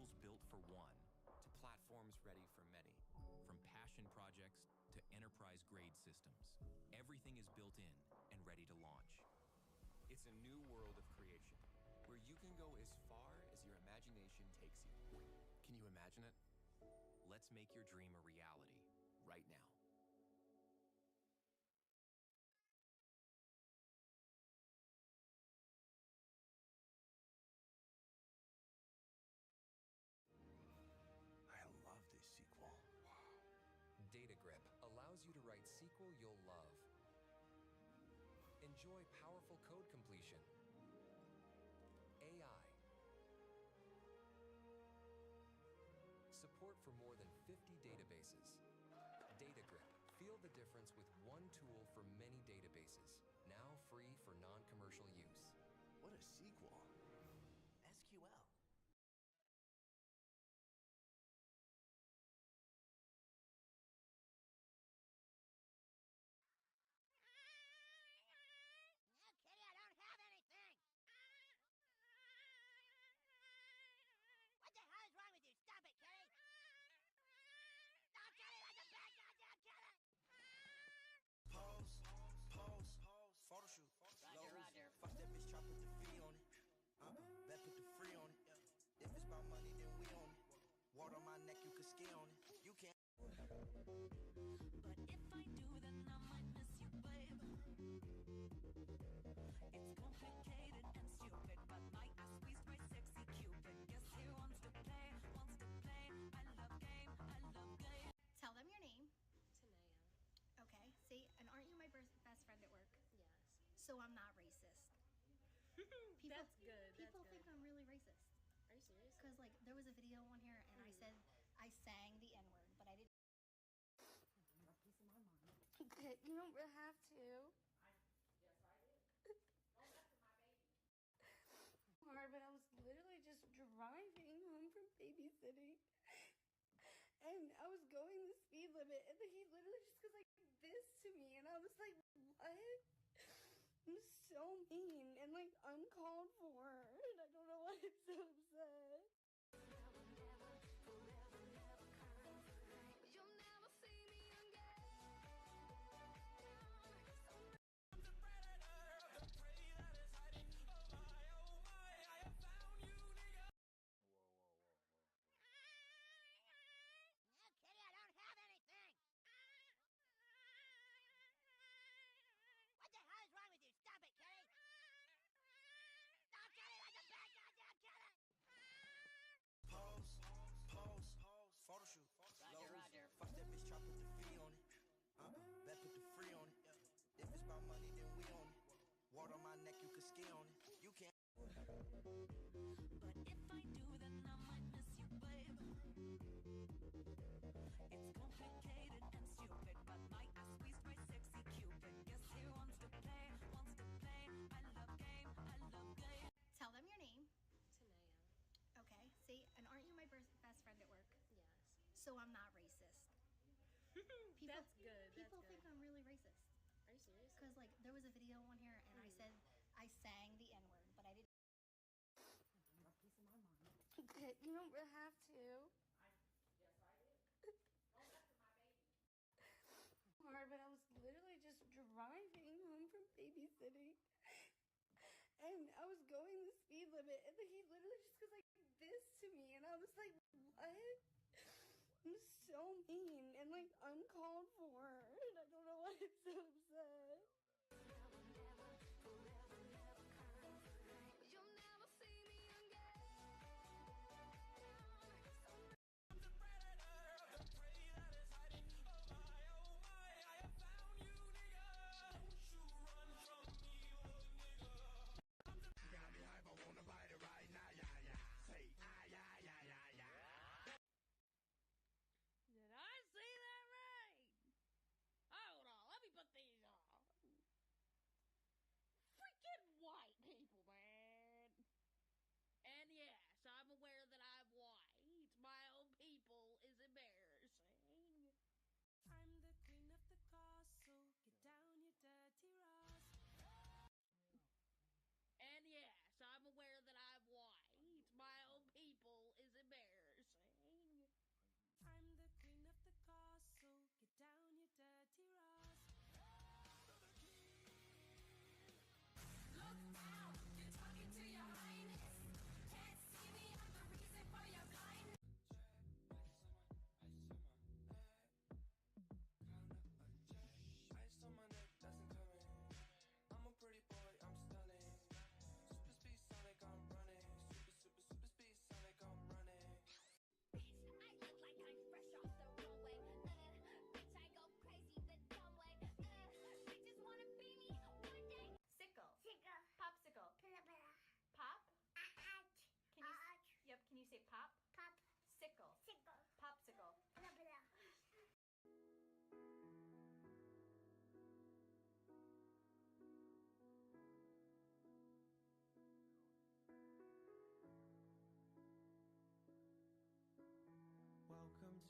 tools built for one to platforms ready for many. From passion projects to enterprise-grade systems, everything is built in and ready to launch. It's a new world of creation, where you can go as far as your imagination takes you. Can you imagine it? Let's make your dream a reality right now. I love this SQL. Wow. Data Grip allows you to write SQL you'll love. Enjoy powerful code completion, AI, support for more than 50 databases. Data Grip. Feel the difference with one tool for many databases, now free for non-commercial use. What a SQL. SQL. No, Kitty, I don't have anything. What the hell is wrong with you? Stop it, Kitty. No, Kitty, that's a bad goddamn Kitty. Pose, pose, photo shoot. Roger, Roger. Fuck that bitch, try put the fee on it. Bet put the free on it. If it's about money, then we own it. Water on my neck, you can ski on it. You can't. But if I do, then I might miss you, babe. It's complicated and stupid, but my ass squeezed by sexy Cupid. Guess he wants to play, wants to play. I love game, I love game. Tell them your name. Tanea. Okay, see, and aren't you my best friend at work? Yes. So I'm not racist. People, That's good. People That's think good. I'm really racist. Are you serious? Because, like, there was a video on here and I sang the N-word, but I didn't. A piece of my mind. Okay, you don't have to. Yes, I did. Don't mess with my baby. Hard, but I was literally just driving home from babysitting. And I was going the speed limit, and then he literally just goes like this to me, and I was like, what? I'm so mean and like uncalled for, and I don't know why I'm so upset. You'll never see me again. No, Kitty, I don't have anything. What the hell is wrong with you? Stop it, Kitty. No, Kitty, that's a bad goddamn Kitty. Pose, pose, photo shoot. Roger, Roger. Fuck that bitch, try put the fee on it. Bet put the free on it. If it's about money, then we own it. Water on my neck, you can ski on it. You can't. But if I do, then I might miss you, babe. It's complicated and stupid, but my ass squeezed by sexy Cupid. Guess he wants to play, wants to play. I love game, I love game. Tell them your name. Tanea. Okay, see, and aren't you my best friend at work? Yes. So I'm not racist. People, That's good. People That's think good. I'm really racist. Are you serious? Because, like, there was a video on here and I sang the N-word, but I didn't. A piece of my mind. Okay, you don't have to. Yes, I did. Don't mess with my baby. Hard, but I was literally just driving home from babysitting. And I was going the speed limit, and then he literally just goes like this to me, and I was like, what? I'm so mean and like uncalled for, and I don't know why I'm so upset. You'll never see me again. Did I see that right? Hold on, let me put these on.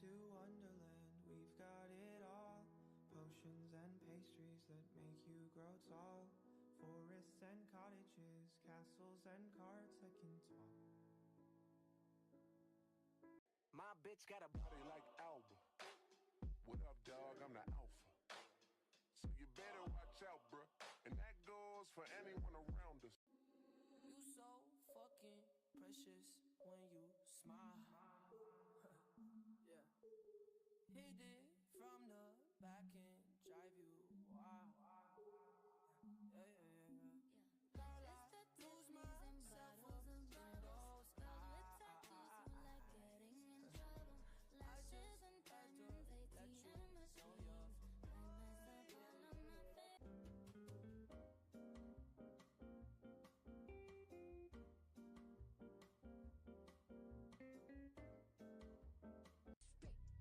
to Wonderland, we've got it all. Potions and pastries that make you grow tall. Forests and cottages, castles and carts that can talk. My bitch got a body like Alba. What up, dog? I'm the alpha. So you better watch out, bruh. And that goes for anyone around us. You so fucking precious when you smile. Yeah. Hit it from the back and drive you wild. Yeah, yeah, yeah, yeah. Girl, I lose myself up in those eyes. I just had to let you know your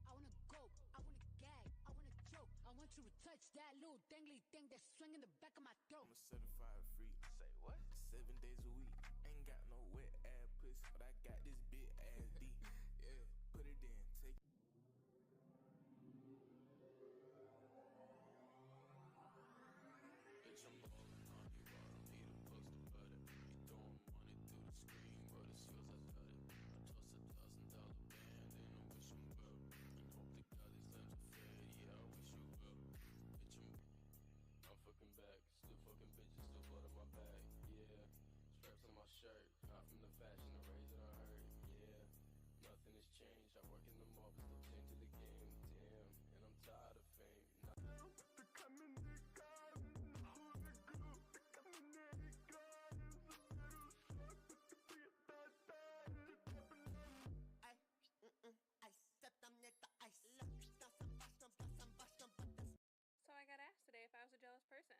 I wanna go, I wanna gag, I wanna choke. I want you to touch that little dangly thing that's swinging the back of my throat. I'm a certified freak. Say what? 7 days a week. Ain't got no wet ass pussy, but I got this big ass deep. Yeah, put it in. Take. Bitch, I'm ballin' on you. I don't need a poster butter. You throwing money through the screen, bro. This feels like butter. I toss $1,000 band and I wish you well. And hope to God these lips are fair. Yeah, I wish you well. Bitch, I'm fucking back. Still fucking bitches, still blood on my back. Yeah, straps on my shirt. Not from the fashion, the razor I hurt. Yeah, nothing has changed. I work in the mob, still change to the game. Damn, and I'm tired of fame. So I got asked today if I was a jealous person.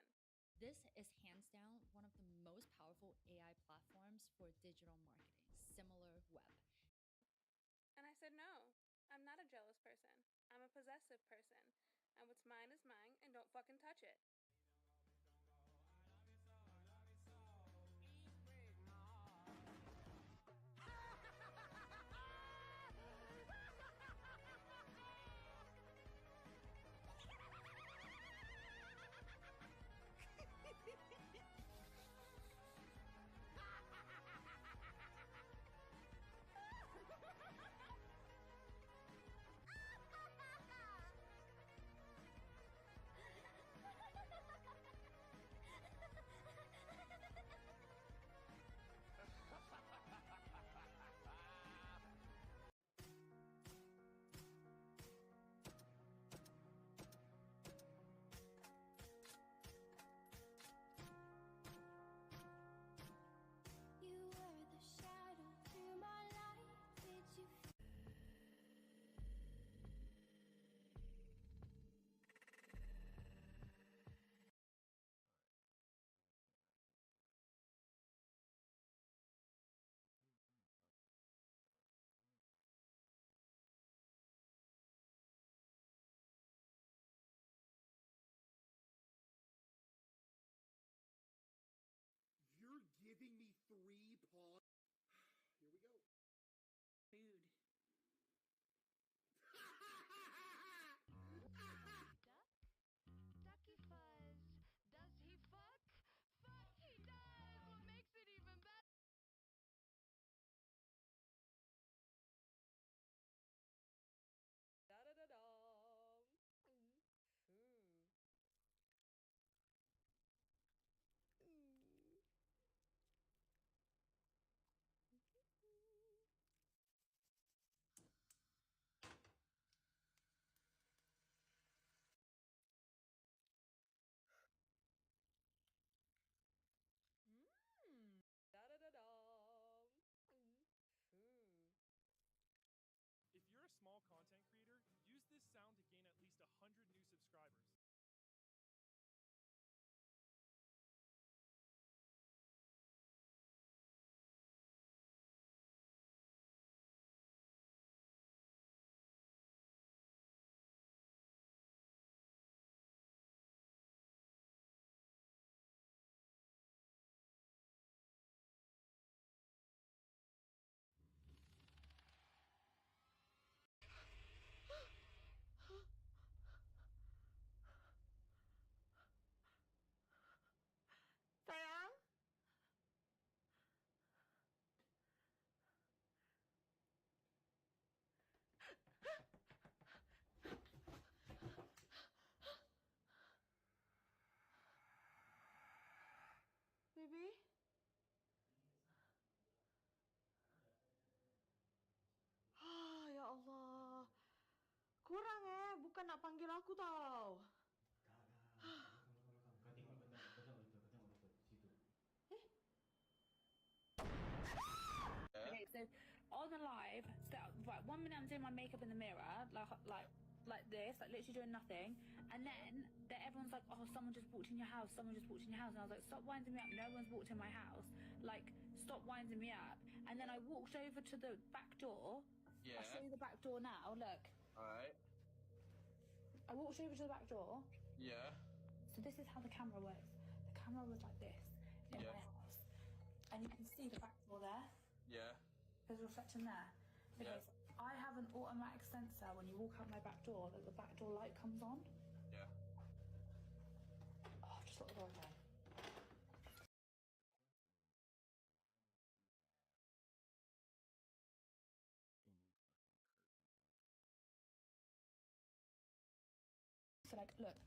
This is hands down one of the most powerful AI platforms for digital marketing, similar web. And I said no, I'm not a jealous person. I'm a possessive person. And what's mine is mine, and don't fucking touch it. kan nak panggil aku tau. Kau tengok betul, kau tengok betul situ. Okay, so on the live, so, right, 1 minute I'm doing my makeup in the mirror, like this, like literally doing nothing, and then everyone's like, oh, someone just walked in your house, and I was like, stop winding me up, no one's walked in my house, like, stop winding me up, and then I walked over to the back door. I'll show you the back door now, look. Alright. I walked over to the back door. Yeah. So this is how the camera works. The camera was like this in my house, and you can see the back door there. Yeah. There's a reflection there. Okay, so I have an automatic sensor when you walk out my back door that the back door light comes on. Yeah. Oh, just let the door open. So like, look,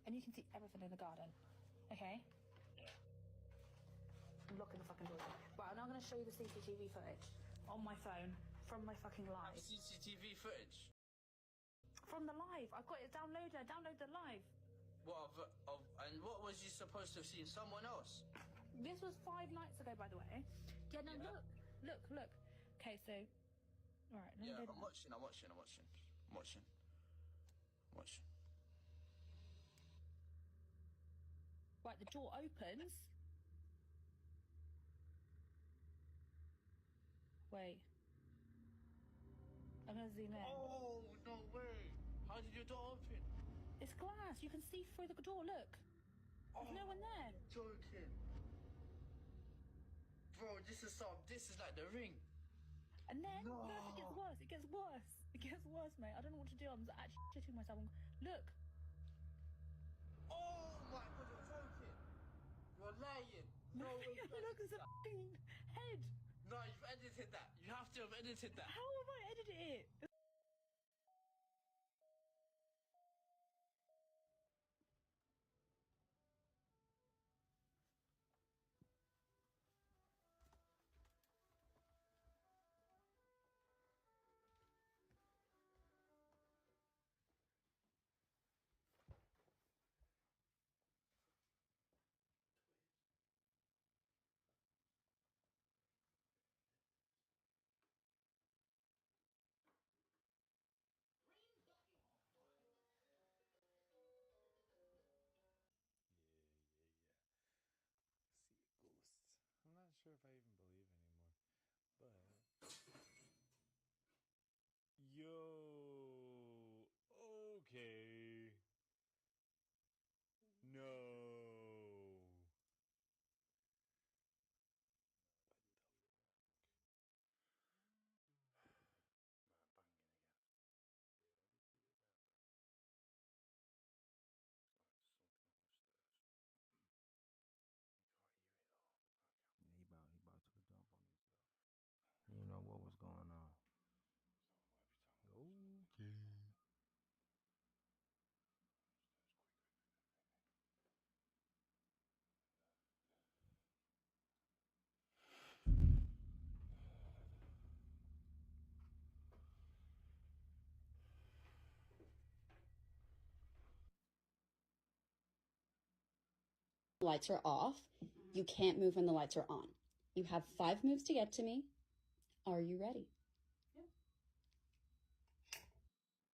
and you can see everything in the garden. Okay? Yeah. I'm locking the fucking door. Right, I'm now going to show you the CCTV footage on my phone from my fucking live. CCTV footage? From the live. I've got it downloaded. I downloaded the live. What and what was you supposed to have seen? Someone else? This was 5 nights ago, by the way. Yeah, no, look. Okay, so... Alright, yeah, I'm watching. Right, the door opens. Wait. I'm gonna zoom in. Oh, no way. How did your door open? It's glass. You can see through the door, look. There's no one there. You're joking. Bro, this is like The Ring. And then, look, it gets worse. It gets worse, mate. I don't know what to do. I'm actually shitting myself. Look. Oh my god, you're joking. You're lying. No, look, there's a fucking head. No, you've edited that. You have to have edited that. How have I edited it? I'm not sure if I even believe anymore, but yo, okay, no. You know what was going on. Okay. Lights are off. You can't move when the lights are on. You have 5 moves to get to me. Are you ready?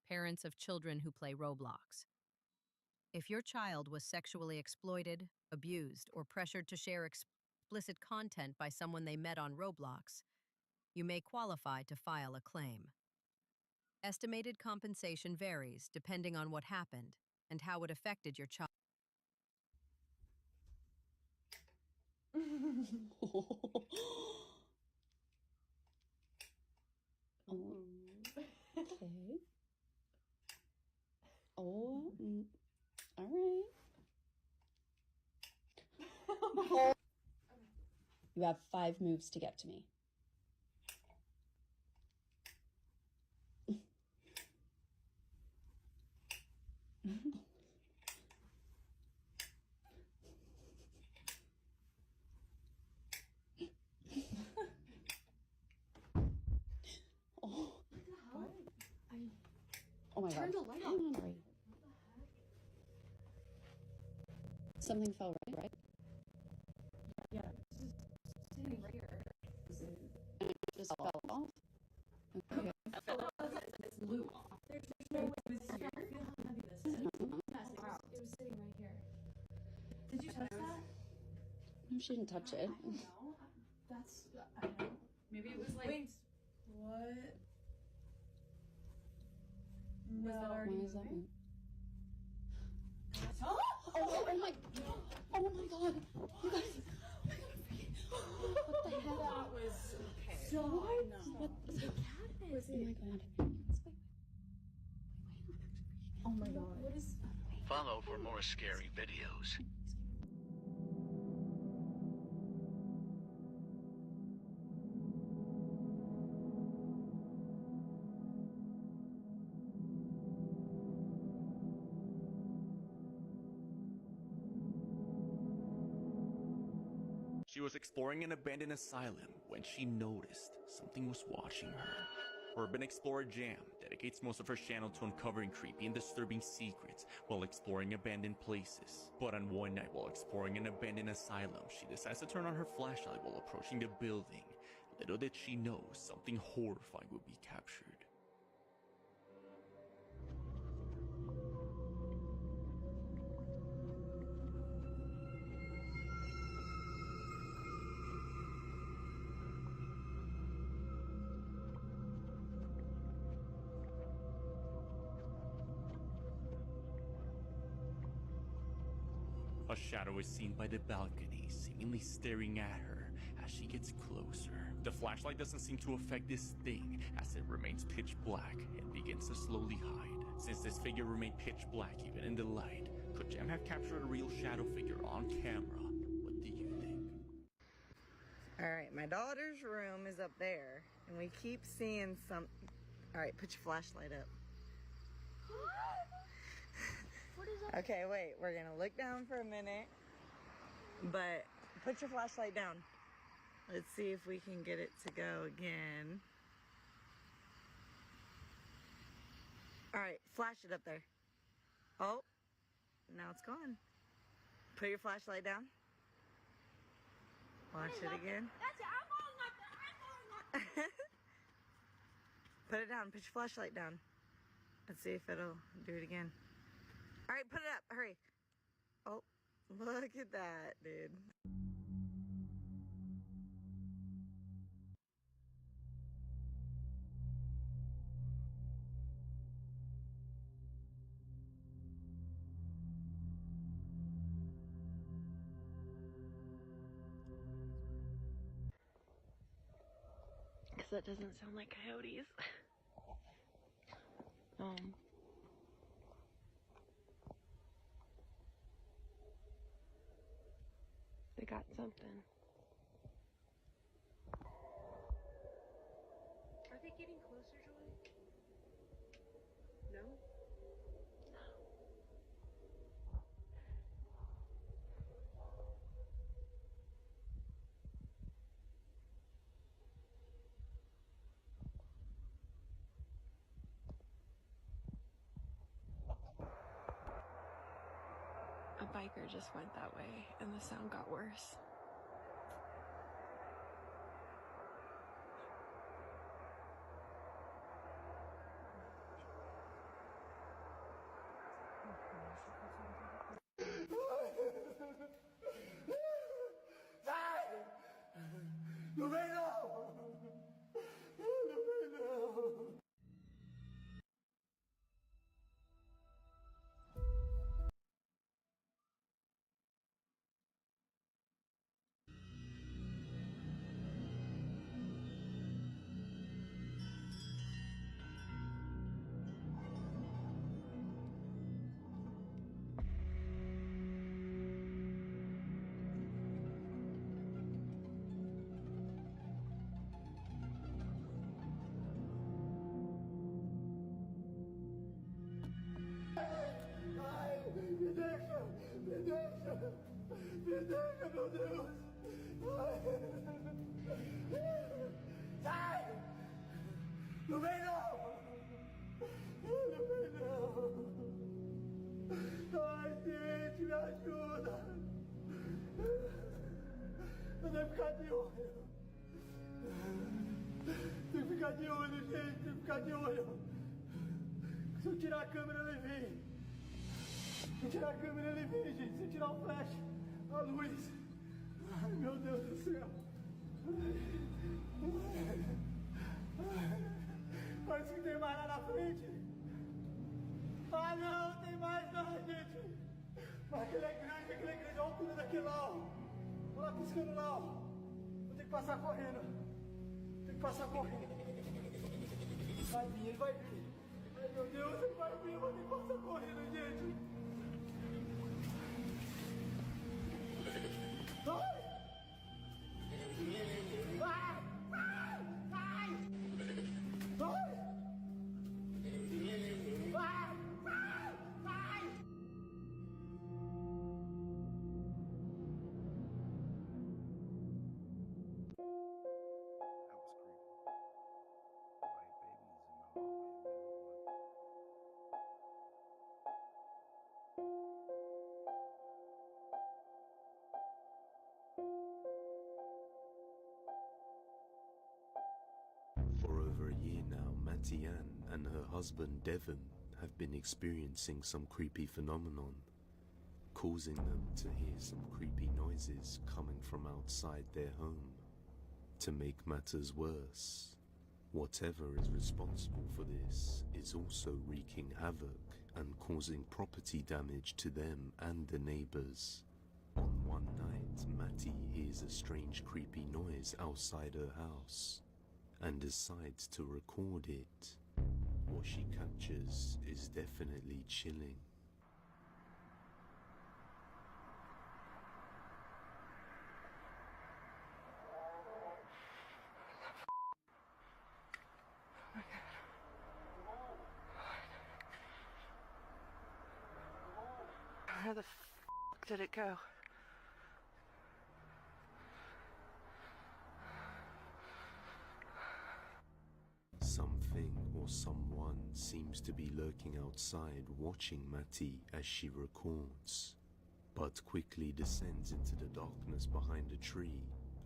Parents of children who play Roblox. If your child was sexually exploited, abused, or pressured to share explicit content by someone they met on Roblox, you may qualify to file a claim. Estimated compensation varies depending on what happened and how it affected your child. Okay. Oh, all right. You have 5 moves to get to me. Oh my God. Turn the light on. Right. something fell, right? Yeah, this is sitting right here. And it just fell off? Okay. It's loose. There's no way it was here. Feel how heavy this is. Yes, it was sitting right here. Did you touch that? No, she didn't touch it. I don't know. That's, I don't know. Maybe it was like... Wait, what? No. Was that already Why is that moving? Oh my god! You guys, what the hell? That was okay. So what? What the cat is? Oh my god! Oh my god! What is? Follow for more scary videos. She was exploring an abandoned asylum when she noticed something was watching her. Urban Explorer Jam dedicates most of her channel to uncovering creepy and disturbing secrets while exploring abandoned places. But on one night while exploring an abandoned asylum, she decides to turn on her flashlight while approaching the building. Little did she know something horrifying would be captured. A shadow is seen by the balcony, seemingly staring at her as she gets closer. The flashlight doesn't seem to affect this thing, as it remains pitch black and begins to slowly hide. Since this figure remained pitch black even in the light, could Jam have captured a real shadow figure on camera? What do you think? Alright, my daughter's room is up there, and we keep seeing some... Alright, put your flashlight up. What is that? Okay, wait, we're gonna look down for a minute, but put your flashlight down. Let's see if we can get it to go again. Alright, flash it up there. Oh, now it's gone. Put your flashlight down. Watch it again. That's it. I'm holding up. Put it down, put your flashlight down. Let's see if it'll do it again. Alright, put it up, hurry. Oh, look at that, dude. Because that doesn't sound like coyotes. They got something. Are they getting closer, Joy? No? A biker just went that way, and the sound got worse. Ai, gente, me ajuda! tem que ficar de olho. Tem que ficar de olho, gente. Tem que ficar de olho. Se eu tirar a câmera, ele vem. Se eu tirar a câmera, ele vem, gente. Se eu tirar o flash, a luz. Ai, meu Deus do céu. Parece que tem mais lá na frente. Ah, não, tem mais não, gente. Mas aquele é grande, olha a altura daquele lá, ó. Olha lá piscando lá, ó. Vou ter que passar correndo. Tem que passar correndo. Vai vir, ele vai vir. Ai, meu Deus, ele vai vir. Vou ter que passar correndo, gente. Ai! Ai! Ai! Ai! Ai! Ai! Ai! For over a year now, Matty Ann and her husband Devon have been experiencing some creepy phenomenon, causing them to hear some creepy noises coming from outside their home. To make matters worse, whatever is responsible for this is also wreaking havoc and causing property damage to them and the neighbors. On one night, Matty hears a strange creepy noise outside her house and decides to record it. What she captures is definitely chilling. Where the f did it go? Something or someone seems to be lurking outside watching Matty as she records, but quickly descends into the darkness behind a tree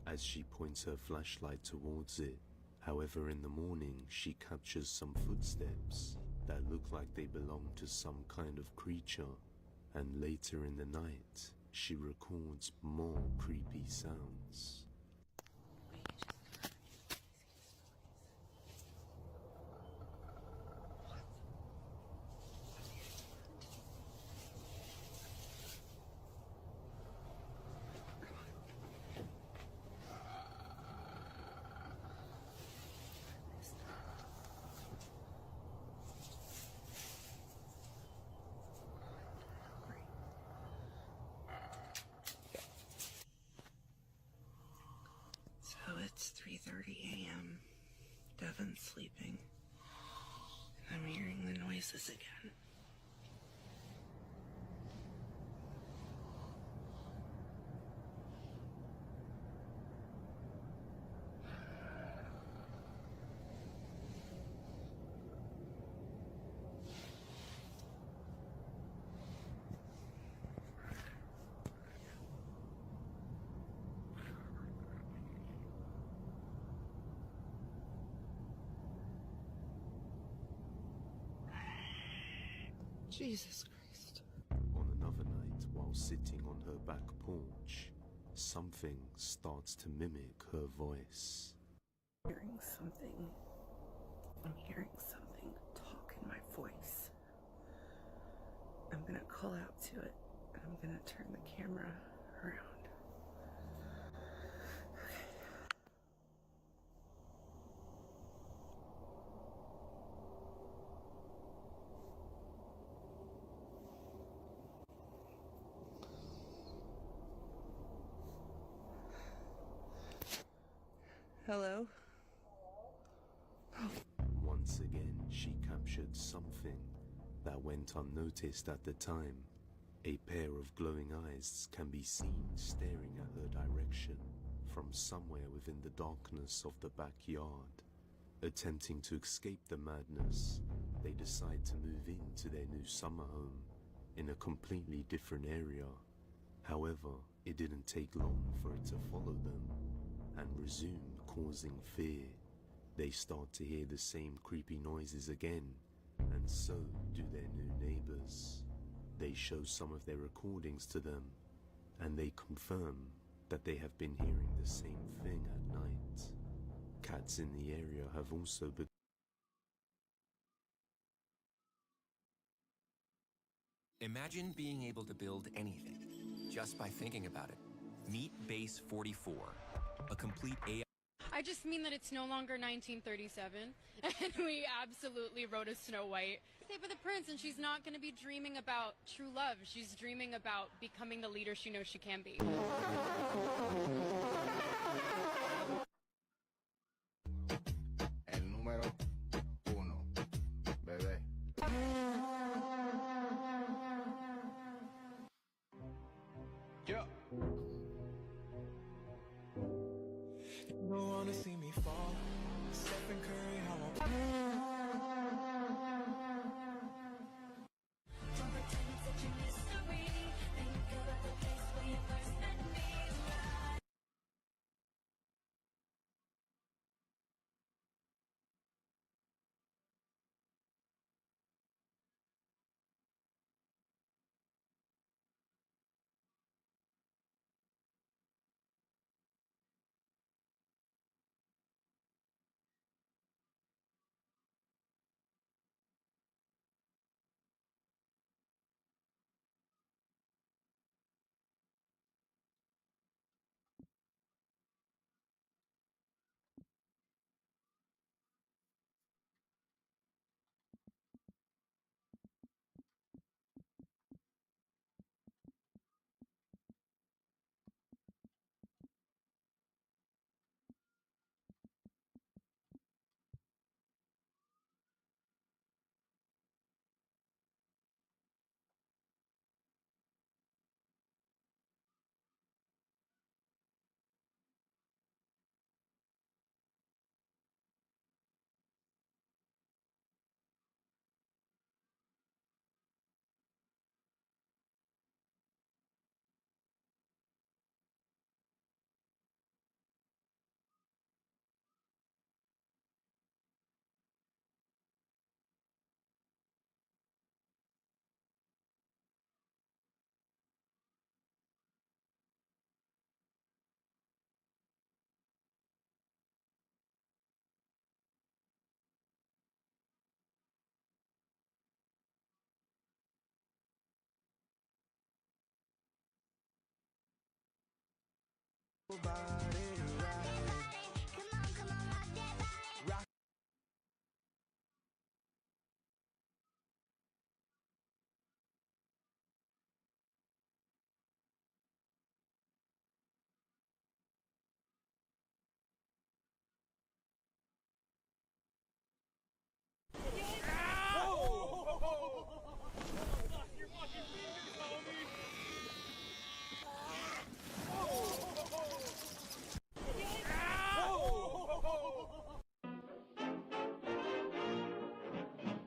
as she points her flashlight towards it. However, in the morning she captures some footsteps that look like they belong to some kind of creature, and later in the night she records more creepy sounds. So it's 3:30 a.m. Devon's sleeping. And I'm hearing the noises again. Jesus Christ. On another night, while sitting on her back porch, something starts to mimic her voice. I'm hearing something talk in my voice. I'm gonna call out to it, and I'm gonna turn the camera around. Hello? Once again, she captured something that went unnoticed at the time. A pair of glowing eyes can be seen staring at her direction from somewhere within the darkness of the backyard. Attempting to escape the madness, they decide to move into their new summer home in a completely different area. However, It didn't take long for it to follow them and resume causing fear. They start to hear the same creepy noises again, and so do their new neighbors. They show some of their recordings to them, and they confirm that they have been hearing the same thing at night. Cats in the area have also begun. Imagine being able to build anything just by thinking about it. Meet Base 44, a complete AI. I just mean that it's no longer 1937, and we absolutely wrote a Snow White. Say for the prince, and she's not going to be dreaming about true love. She's dreaming about becoming the leader she knows she can be. El número uno, bebé. Yeah. You don't wanna see me fall. Stephen Curry, how I Don't pretend it's such a mystery. Think about the place where you first met me. Right.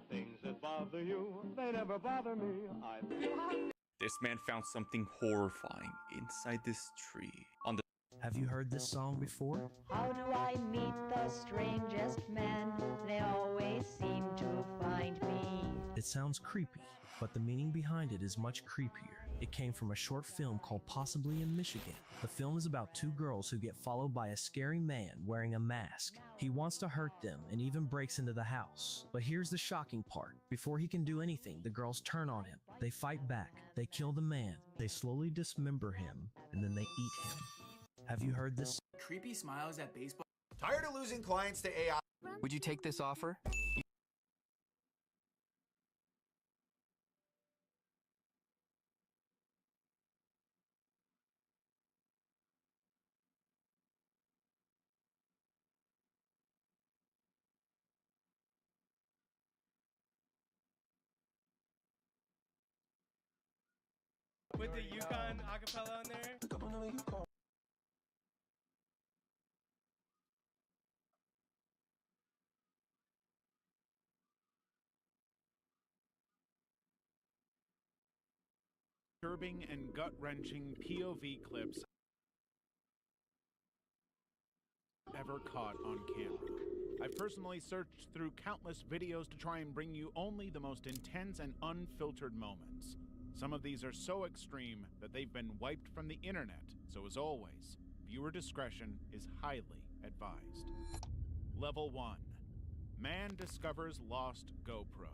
Things that bother you, they never bother me. This man found something horrifying inside this tree. On the Have you heard this song before? How do I meet the strangest men? They always seem to find me. It sounds creepy, but the meaning behind it is much creepier. It came from a short film called Possibly in Michigan. The film is about two girls who get followed by a scary man wearing a mask. He wants to hurt them and even breaks into the house. But here's the shocking part. Before he can do anything, the girls turn on him. They fight back. They kill the man. They slowly dismember him, and then they eat him. Have you heard this? Creepy smiles at baseball. Tired of losing clients to AI? Would you take this offer? With the Yukon acapella on there. disturbing and gut-wrenching POV clips ever caught on camera. I've personally searched through countless videos to try and bring you only the most intense and unfiltered moments. Some of these are so extreme that they've been wiped from the internet, so as always, viewer discretion is highly advised. Level 1. Man discovers lost GoPro.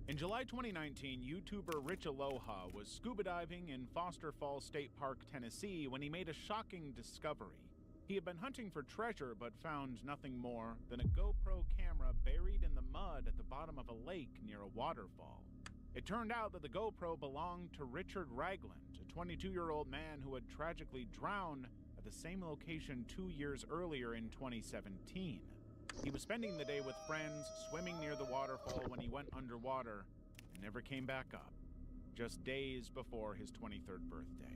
In July 2019, YouTuber Rich Aloha was scuba diving in Foster Falls State Park, Tennessee, when he made a shocking discovery. He had been hunting for treasure but found nothing more than a GoPro camera buried in the mud at the bottom of a lake near a waterfall. It turned out that the GoPro belonged to Richard Ragland, a 22-year-old man who had tragically drowned at the same location 2 years earlier in 2017. He was spending the day with friends swimming near the waterfall when he went underwater and never came back up, just days before his 23rd birthday.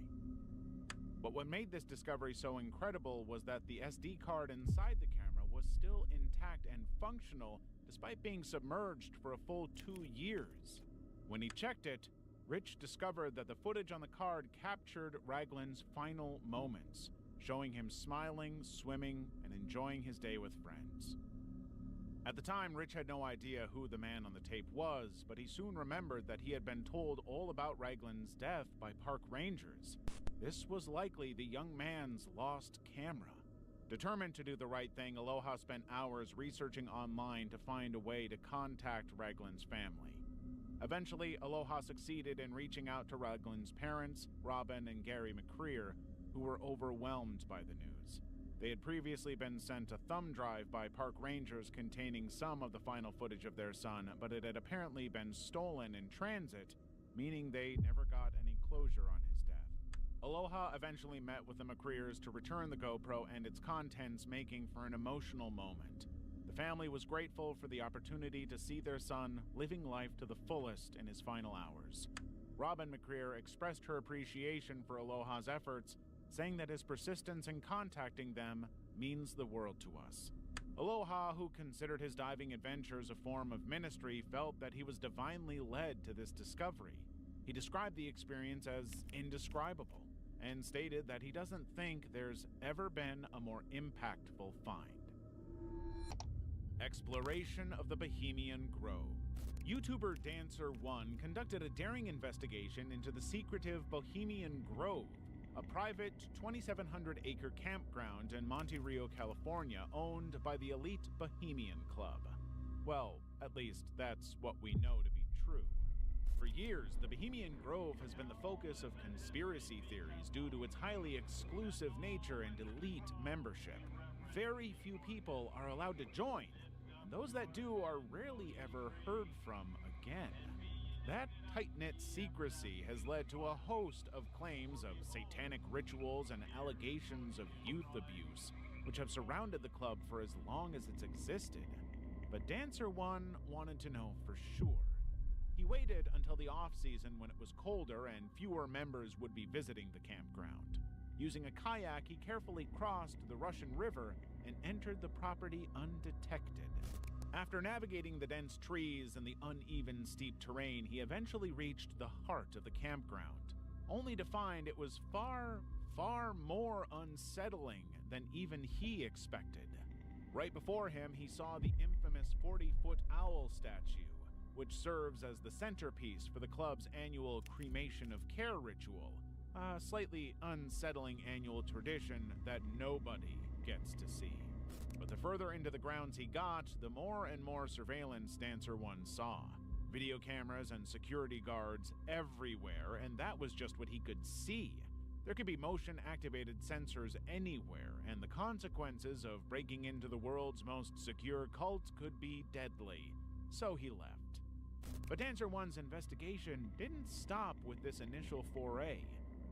But what made this discovery so incredible was that the SD card inside the camera was still intact and functional despite being submerged for a full 2 years. When he checked it, Rich discovered that the footage on the card captured Ragland's final moments, showing him smiling, swimming, and enjoying his day with friends. At the time, Rich had no idea who the man on the tape was, but he soon remembered that he had been told all about Ragland's death by park rangers. This was likely the young man's lost camera. Determined to do the right thing, Aloha spent hours researching online to find a way to contact Ragland's family. Eventually, Aloha succeeded in reaching out to Ragland's parents, Robin and Gary McCreer, who were overwhelmed by the news. They had previously been sent a thumb drive by park rangers containing some of the final footage of their son, but it had apparently been stolen in transit, meaning they never got any closure on his death. Aloha eventually met with the McCreers to return the GoPro and its contents, making for an emotional moment. The family was grateful for the opportunity to see their son living life to the fullest in his final hours. Robin McCreer expressed her appreciation for Aloha's efforts, saying that his persistence in contacting them means the world to us. Aloha, who considered his diving adventures a form of ministry, felt that he was divinely led to this discovery. He described the experience as indescribable and stated that he doesn't think there's ever been a more impactful find. Exploration of the Bohemian Grove. YouTuber Dancer1 conducted a daring investigation into the secretive Bohemian Grove, a private 2,700-acre campground in Monte Rio, California, owned by the elite Bohemian Club. Well, at least that's what we know to be true. For years, the Bohemian Grove has been the focus of conspiracy theories due to its highly exclusive nature and elite membership. Very few people are allowed to join, and those that do are rarely ever heard from again. That tight-knit secrecy has led to a host of claims of satanic rituals and allegations of youth abuse, which have surrounded the club for as long as it's existed. But Dancer1 wanted to know for sure. He waited until the off-season when it was colder and fewer members would be visiting the campground. Using a kayak, he carefully crossed the Russian River and entered the property undetected. After navigating the dense trees and the uneven, steep terrain, he eventually reached the heart of the campground, only to find it was far, far more unsettling than even he expected. Right before him, he saw the infamous 40-foot owl statue, which serves as the centerpiece for the club's annual cremation of care ritual, a slightly unsettling annual tradition that nobody gets to see. But the further into the grounds he got, the more and more surveillance Dancer1 saw. Video cameras and security guards everywhere, and that was just what he could see. There could be motion-activated sensors anywhere, and the consequences of breaking into the world's most secure cult could be deadly. So he left. But Dancer1's investigation didn't stop with this initial foray.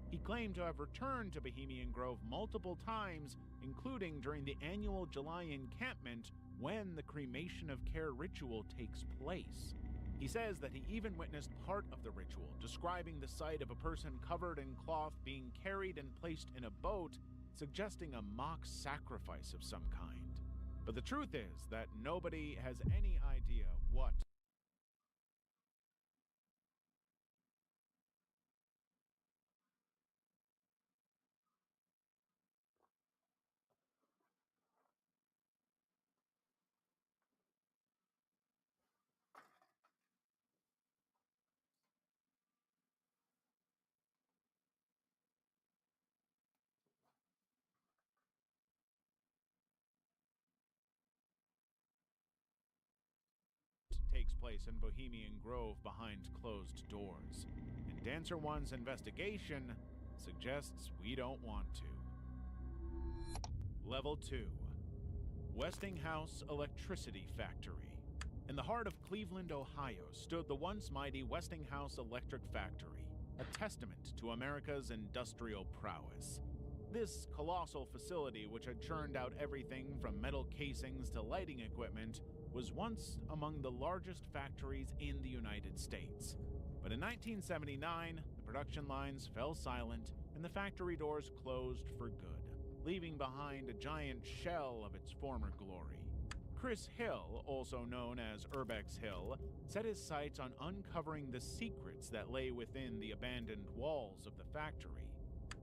He claimed to have returned to Bohemian Grove multiple times, including during the annual July encampment when the cremation of care ritual takes place. He says that he even witnessed part of the ritual, describing the sight of a person covered in cloth being carried and placed in a boat, suggesting a mock sacrifice of some kind. But the truth is that nobody has any idea what place in Bohemian Grove behind closed doors, and Dancer One's investigation suggests we don't want to. Level 2. Westinghouse Electricity Factory. In the heart of Cleveland, Ohio, stood the once mighty Westinghouse Electric Factory, a testament to America's industrial prowess. This colossal facility, which had churned out everything from metal casings to lighting equipment, was once among the largest factories in the United States. But in 1979, the production lines fell silent and the factory doors closed for good, leaving behind a giant shell of its former glory. Chris Hill, also known as Urbex Hill, set his sights on uncovering the secrets that lay within the abandoned walls of the factory.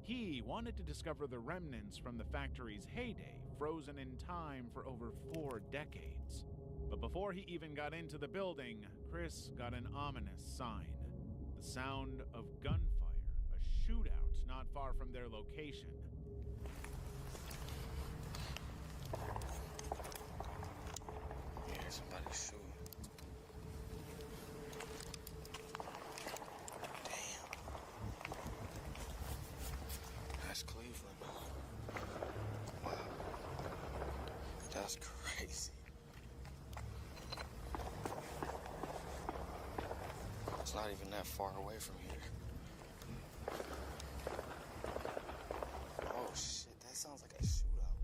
He wanted to discover the remnants from the factory's heyday, frozen in time for over 4 decades. But before he even got into the building, Chris got an ominous sign. The sound of gunfire, a shootout not far from their location. Yeah, somebody's shooting. Damn. That's Cleveland. Wow. That's crazy. It's not even that far away from here. Oh shit, that sounds like a shootout.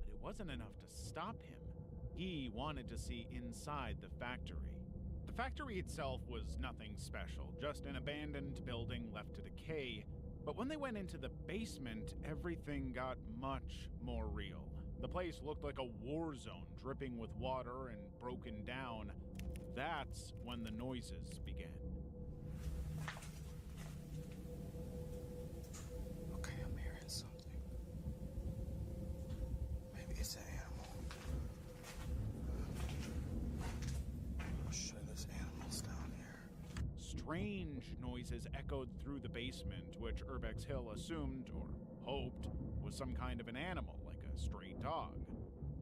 But it wasn't enough to stop him. He wanted to see inside the factory. The factory itself was nothing special, just an abandoned building left to decay. But when they went into the basement, everything got much more real. The place looked like a war zone, dripping with water and broken down. That's when the noises began. Okay, I'm hearing something. Maybe it's an animal. I'm sure there's animals down here. Strange noises echoed through the basement, which Urbex Hill assumed, or hoped, was some kind of an animal, like a stray dog.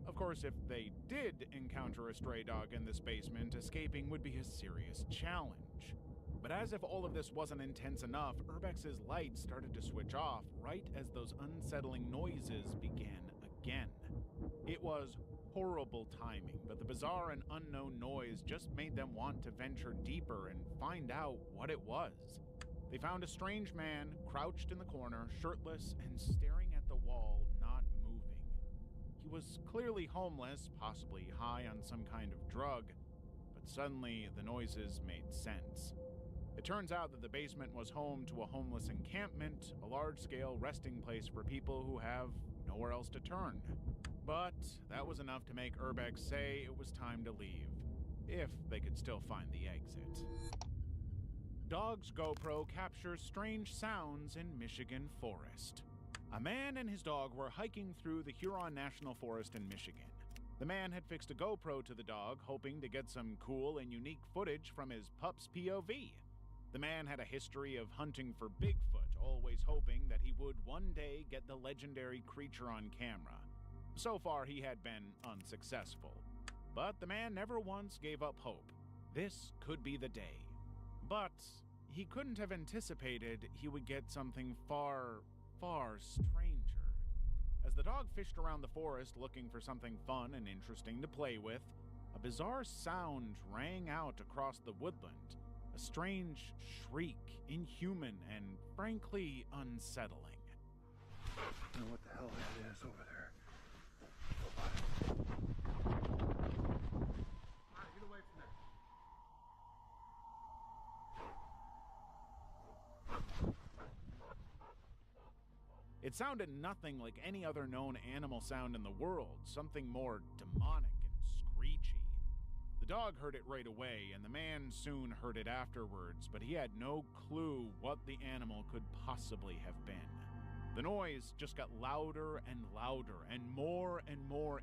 Of course, if they did encounter a stray dog in this basement, escaping would be a serious challenge. But as if all of this wasn't intense enough, Urbex's lights started to switch off right as those unsettling noises began again. It was horrible timing, but the bizarre and unknown noise just made them want to venture deeper and find out what it was. They found a strange man crouched in the corner, shirtless and staring at the wall, not moving. He was clearly homeless, possibly high on some kind of drug, but suddenly the noises made sense. It turns out that the basement was home to a homeless encampment, a large-scale resting place for people who have nowhere else to turn. But that was enough to make Urbex say it was time to leave, if they could still find the exit. Dog's GoPro captures strange sounds in Michigan forest. A man and his dog were hiking through the Huron National Forest in Michigan. The man had fixed a GoPro to the dog, hoping to get some cool and unique footage from his pup's POV. The man had a history of hunting for Bigfoot, always hoping that he would one day get the legendary creature on camera. So far, he had been unsuccessful. But the man never once gave up hope. This could be the day. But he couldn't have anticipated he would get something far, far stranger. As the dog fished around the forest looking for something fun and interesting to play with, a bizarre sound rang out across the woodland. A strange shriek, inhuman and frankly unsettling. I don't know what the hell that is over there. Get away from there. It sounded nothing like any other known animal sound in the world, something more demonic and screechy. The dog heard it right away, and the man soon heard it afterwards, but he had no clue what the animal could possibly have been. The noise just got louder and louder, and more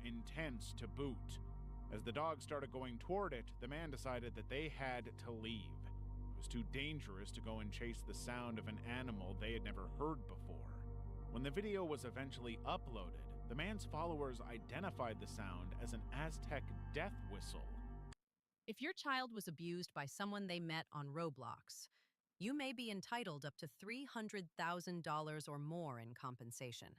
intense to boot. As the dog started going toward it, the man decided that they had to leave. It was too dangerous to go and chase the sound of an animal they had never heard before. When the video was eventually uploaded, the man's followers identified the sound as an Aztec death whistle. If your child was abused by someone they met on Roblox, you may be entitled up to $300,000 or more in compensation.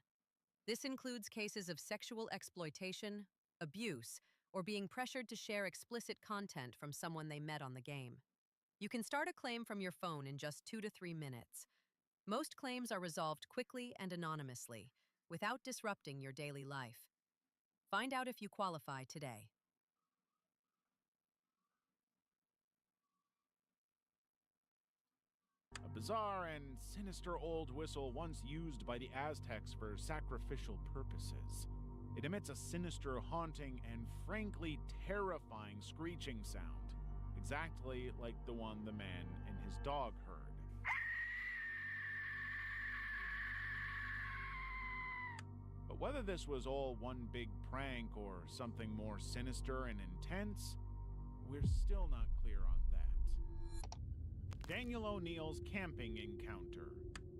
This includes cases of sexual exploitation, abuse, or being pressured to share explicit content from someone they met on the game. You can start a claim from your phone in just 2 to 3 minutes. Most claims are resolved quickly and anonymously, without disrupting your daily life. Find out if you qualify today. A bizarre and sinister old whistle once used by the Aztecs for sacrificial purposes. It emits a sinister, haunting, and frankly terrifying screeching sound, exactly like the one the man and his dog heard. But whether this was all one big prank or something more sinister and intense, we're still not clear on that. Daniel O'Neill's camping encounter.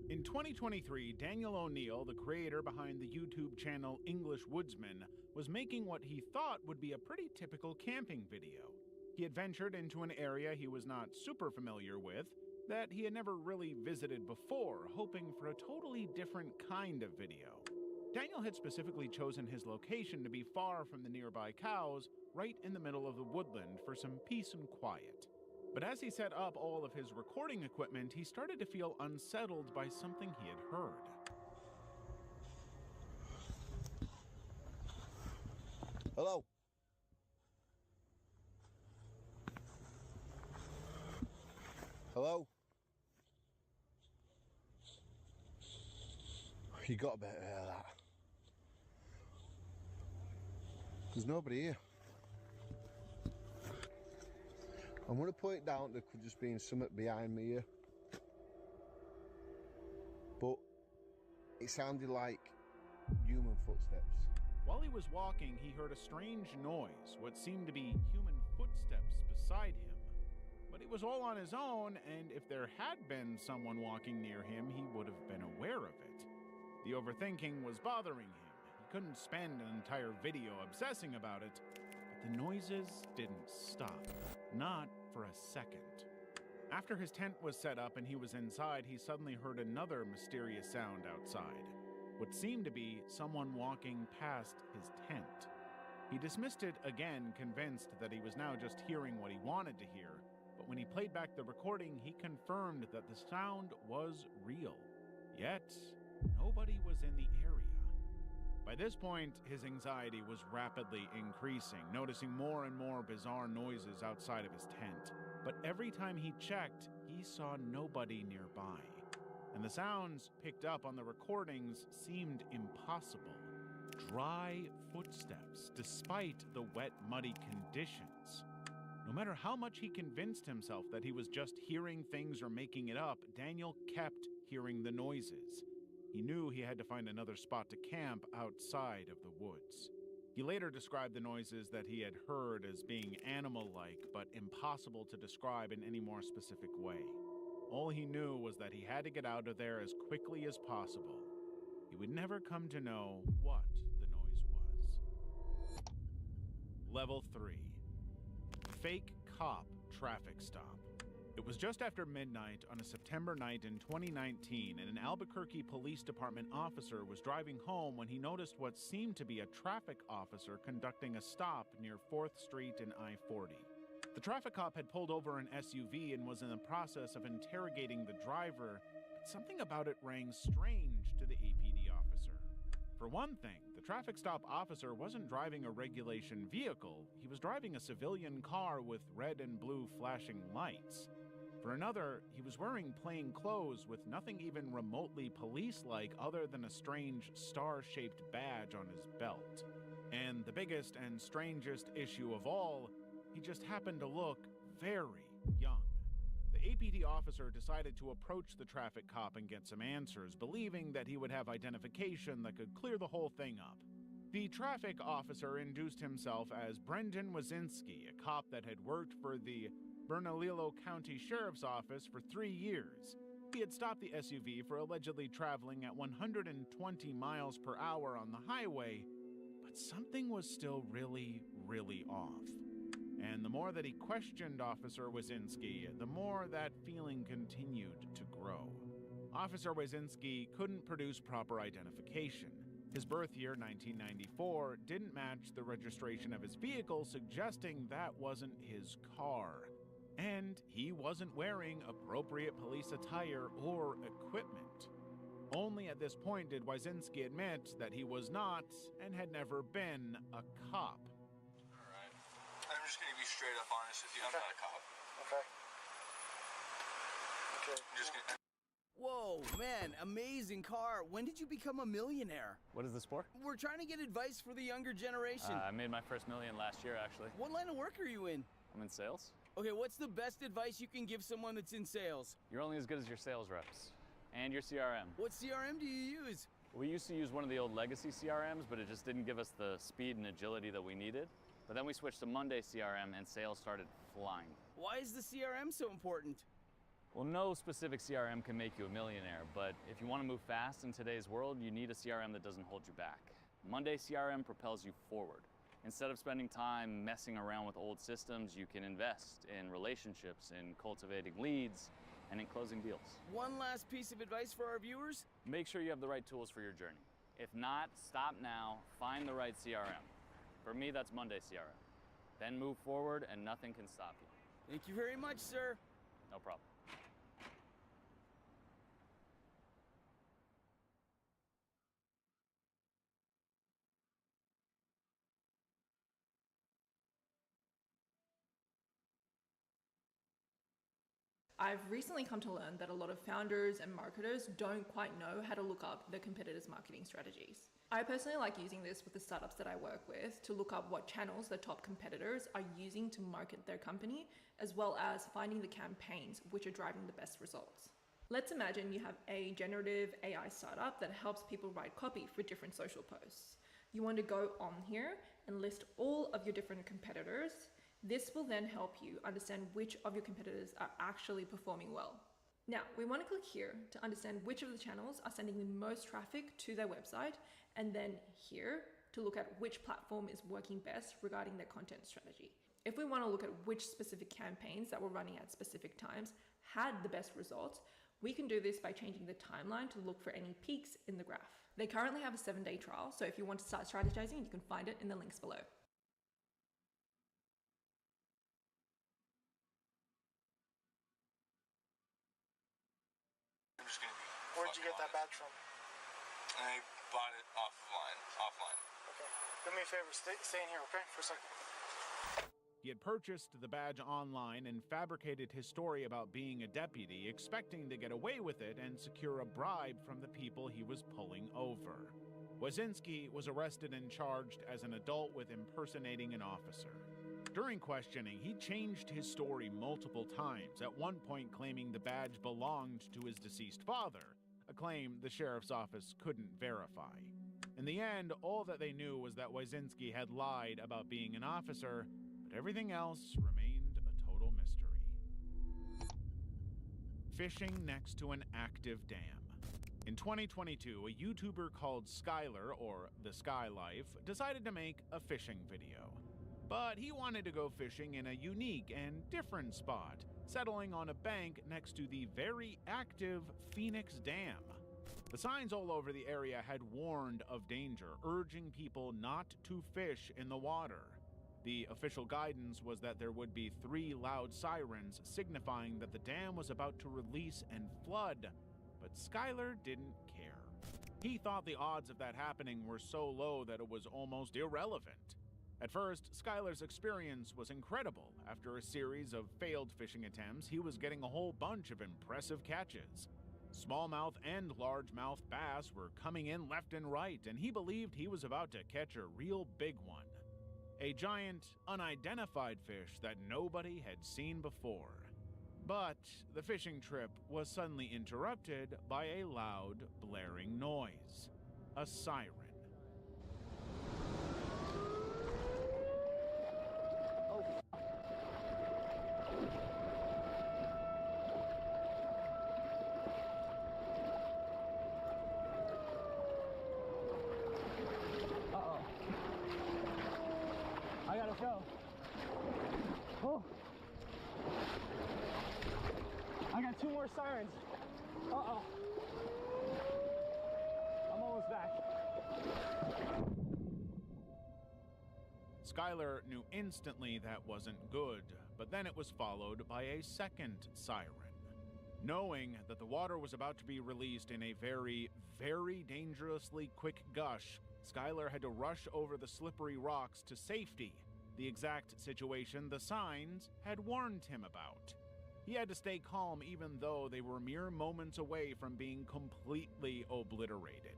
In 2023, Daniel O'Neill, the creator behind the YouTube channel English Woodsman, was making what he thought would be a pretty typical camping video. He had ventured into an area he was not super familiar with, that he had never really visited before, hoping for a totally different kind of video. Daniel had specifically chosen his location to be far from the nearby cows, right in the middle of the woodland for some peace and quiet. But as he set up all of his recording equipment, he started to feel unsettled by something he had heard. Hello? Hello? You got a bit of that. There's nobody here. I'm going to put it down to just being something behind me here. But it sounded like human footsteps. While he was walking, he heard a strange noise, what seemed to be human footsteps beside him. But he was all on his own, and if there had been someone walking near him, he would have been aware of it. The overthinking was bothering him. He couldn't spend an entire video obsessing about it, but the noises didn't stop. Not for a second. After his tent was set up and he was inside, he suddenly heard another mysterious sound outside. What seemed to be someone walking past his tent. He dismissed it again, convinced that he was now just hearing what he wanted to hear. But when he played back the recording, he confirmed that the sound was real. Yet, nobody was in the area. By this point, his anxiety was rapidly increasing, noticing more and more bizarre noises outside of his tent. But every time he checked, he saw nobody nearby. And the sounds picked up on the recordings seemed impossible. Dry footsteps, despite the wet, muddy conditions. No matter how much he convinced himself that he was just hearing things or making it up, Daniel kept hearing the noises. He knew he had to find another spot to camp outside of the woods. He later described the noises that he had heard as being animal-like, but impossible to describe in any more specific way. All he knew was that he had to get out of there as quickly as possible. He would never come to know what the noise was. Level 3. Fake cop traffic stop. It was just after midnight on a September night in 2019, and an Albuquerque Police Department officer was driving home when he noticed what seemed to be a traffic officer conducting a stop near 4th Street and I-40. The traffic cop had pulled over an SUV and was in the process of interrogating the driver, but something about it rang strange to the APD officer. For one thing, the traffic stop officer wasn't driving a regulation vehicle, he was driving a civilian car with red and blue flashing lights. For another, he was wearing plain clothes with nothing even remotely police-like other than a strange star-shaped badge on his belt. And the biggest and strangest issue of all, he just happened to look very young. The APD officer decided to approach the traffic cop and get some answers, believing that he would have identification that could clear the whole thing up. The traffic officer introduced himself as Brendan Wazinski, a cop that had worked for the Bernalillo County Sheriff's Office for 3 years. He had stopped the SUV for allegedly traveling at 120 miles per hour on the highway, but something was still really, really off. And the more that he questioned Officer Wazinski, the more that feeling continued to grow. Officer Wazinski couldn't produce proper identification. His birth year, 1994, didn't match the registration of his vehicle, suggesting that wasn't his car. And he wasn't wearing appropriate police attire or equipment. Only at this point did Wazinski admit that he was not and had never been a cop. Alright. I'm just gonna be straight up honest with you. I'm not a cop. Okay. I'm just gonna... Whoa, man, amazing car. When did you become a millionaire? What is this for? We're trying to get advice for the younger generation. I made my first million last year, actually. What line of work are you in? I'm in sales. Okay, what's the best advice you can give someone that's in sales? You're only as good as your sales reps. And your CRM. What CRM do you use? We used to use one of the old legacy CRMs, but it just didn't give us the speed and agility that we needed. But then we switched to Monday CRM and sales started flying. Why is the CRM so important? Well, no specific CRM can make you a millionaire, but if you want to move fast in today's world, you need a CRM that doesn't hold you back. Monday CRM propels you forward. Instead of spending time messing around with old systems, you can invest in relationships, in cultivating leads, and in closing deals. One last piece of advice for our viewers. Make sure you have the right tools for your journey. If not, stop now, find the right CRM. For me, that's Monday CRM. Then move forward and nothing can stop you. Thank you very much, sir. No problem. I've recently come to learn that a lot of founders and marketers don't quite know how to look up their competitors' marketing strategies. I personally like using this with the startups that I work with to look up what channels the top competitors are using to market their company, as well as finding the campaigns which are driving the best results. Let's imagine you have a generative AI startup that helps people write copy for different social posts. You want to go on here and list all of your different competitors. This will then help you understand which of your competitors are actually performing well. Now, we want to click here to understand which of the channels are sending the most traffic to their website, and then here to look at which platform is working best regarding their content strategy. If we want to look at which specific campaigns that were running at specific times had the best results, we can do this by changing the timeline to look for any peaks in the graph. They currently have a 7-day trial, so if you want to start strategizing, you can find it in the links below. Where'd you get that badge from? I bought it offline. Okay. Do me a favor, stay in here, okay? For a second. He had purchased the badge online and fabricated his story about being a deputy, expecting to get away with it and secure a bribe from the people he was pulling over. Wazinski was arrested and charged as an adult with impersonating an officer. During questioning, he changed his story multiple times, at one point claiming the badge belonged to his deceased father, a claim the sheriff's office couldn't verify. In the end, all that they knew was that Wazinski had lied about being an officer, but everything else remained a total mystery. Fishing next to an active dam. In 2022, a YouTuber called Skylar, or The Sky Life, decided to make a fishing video. But he wanted to go fishing in a unique and different spot, settling on a bank next to the very active Phoenix Dam. The signs all over the area had warned of danger, urging people not to fish in the water. The official guidance was that there would be 3 loud sirens signifying that the dam was about to release and flood, but Skylar didn't care. He thought the odds of that happening were so low that it was almost irrelevant. At first, Skylar's experience was incredible. After a series of failed fishing attempts, he was getting a whole bunch of impressive catches. Smallmouth and largemouth bass were coming in left and right, and he believed he was about to catch a real big one. A giant, unidentified fish that nobody had seen before. But the fishing trip was suddenly interrupted by a loud, blaring noise. A siren. I gotta go. 2 more sirens. Uh-oh. I'm almost back. Skylar knew instantly that wasn't good, but then it was followed by a second siren. Knowing that the water was about to be released in a very, very dangerously quick gush, Skylar had to rush over the slippery rocks to safety, the exact situation the signs had warned him about. He had to stay calm even though they were mere moments away from being completely obliterated.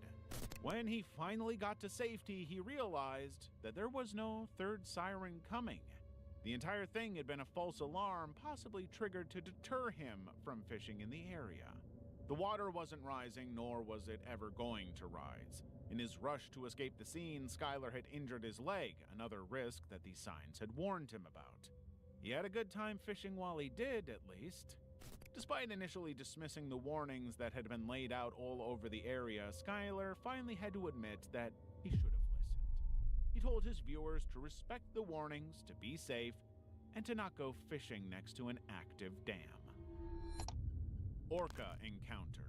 When he finally got to safety, he realized that there was no third siren coming. The entire thing had been a false alarm, possibly triggered to deter him from fishing in the area. The water wasn't rising, nor was it ever going to rise. In his rush to escape the scene, Skylar had injured his leg, another risk that these signs had warned him about. He had a good time fishing while he did, at least. Despite initially dismissing the warnings that had been laid out all over the area, Skylar finally had to admit that he should have listened. He told his viewers to respect the warnings, to be safe, and to not go fishing next to an active dam. Orca encounter.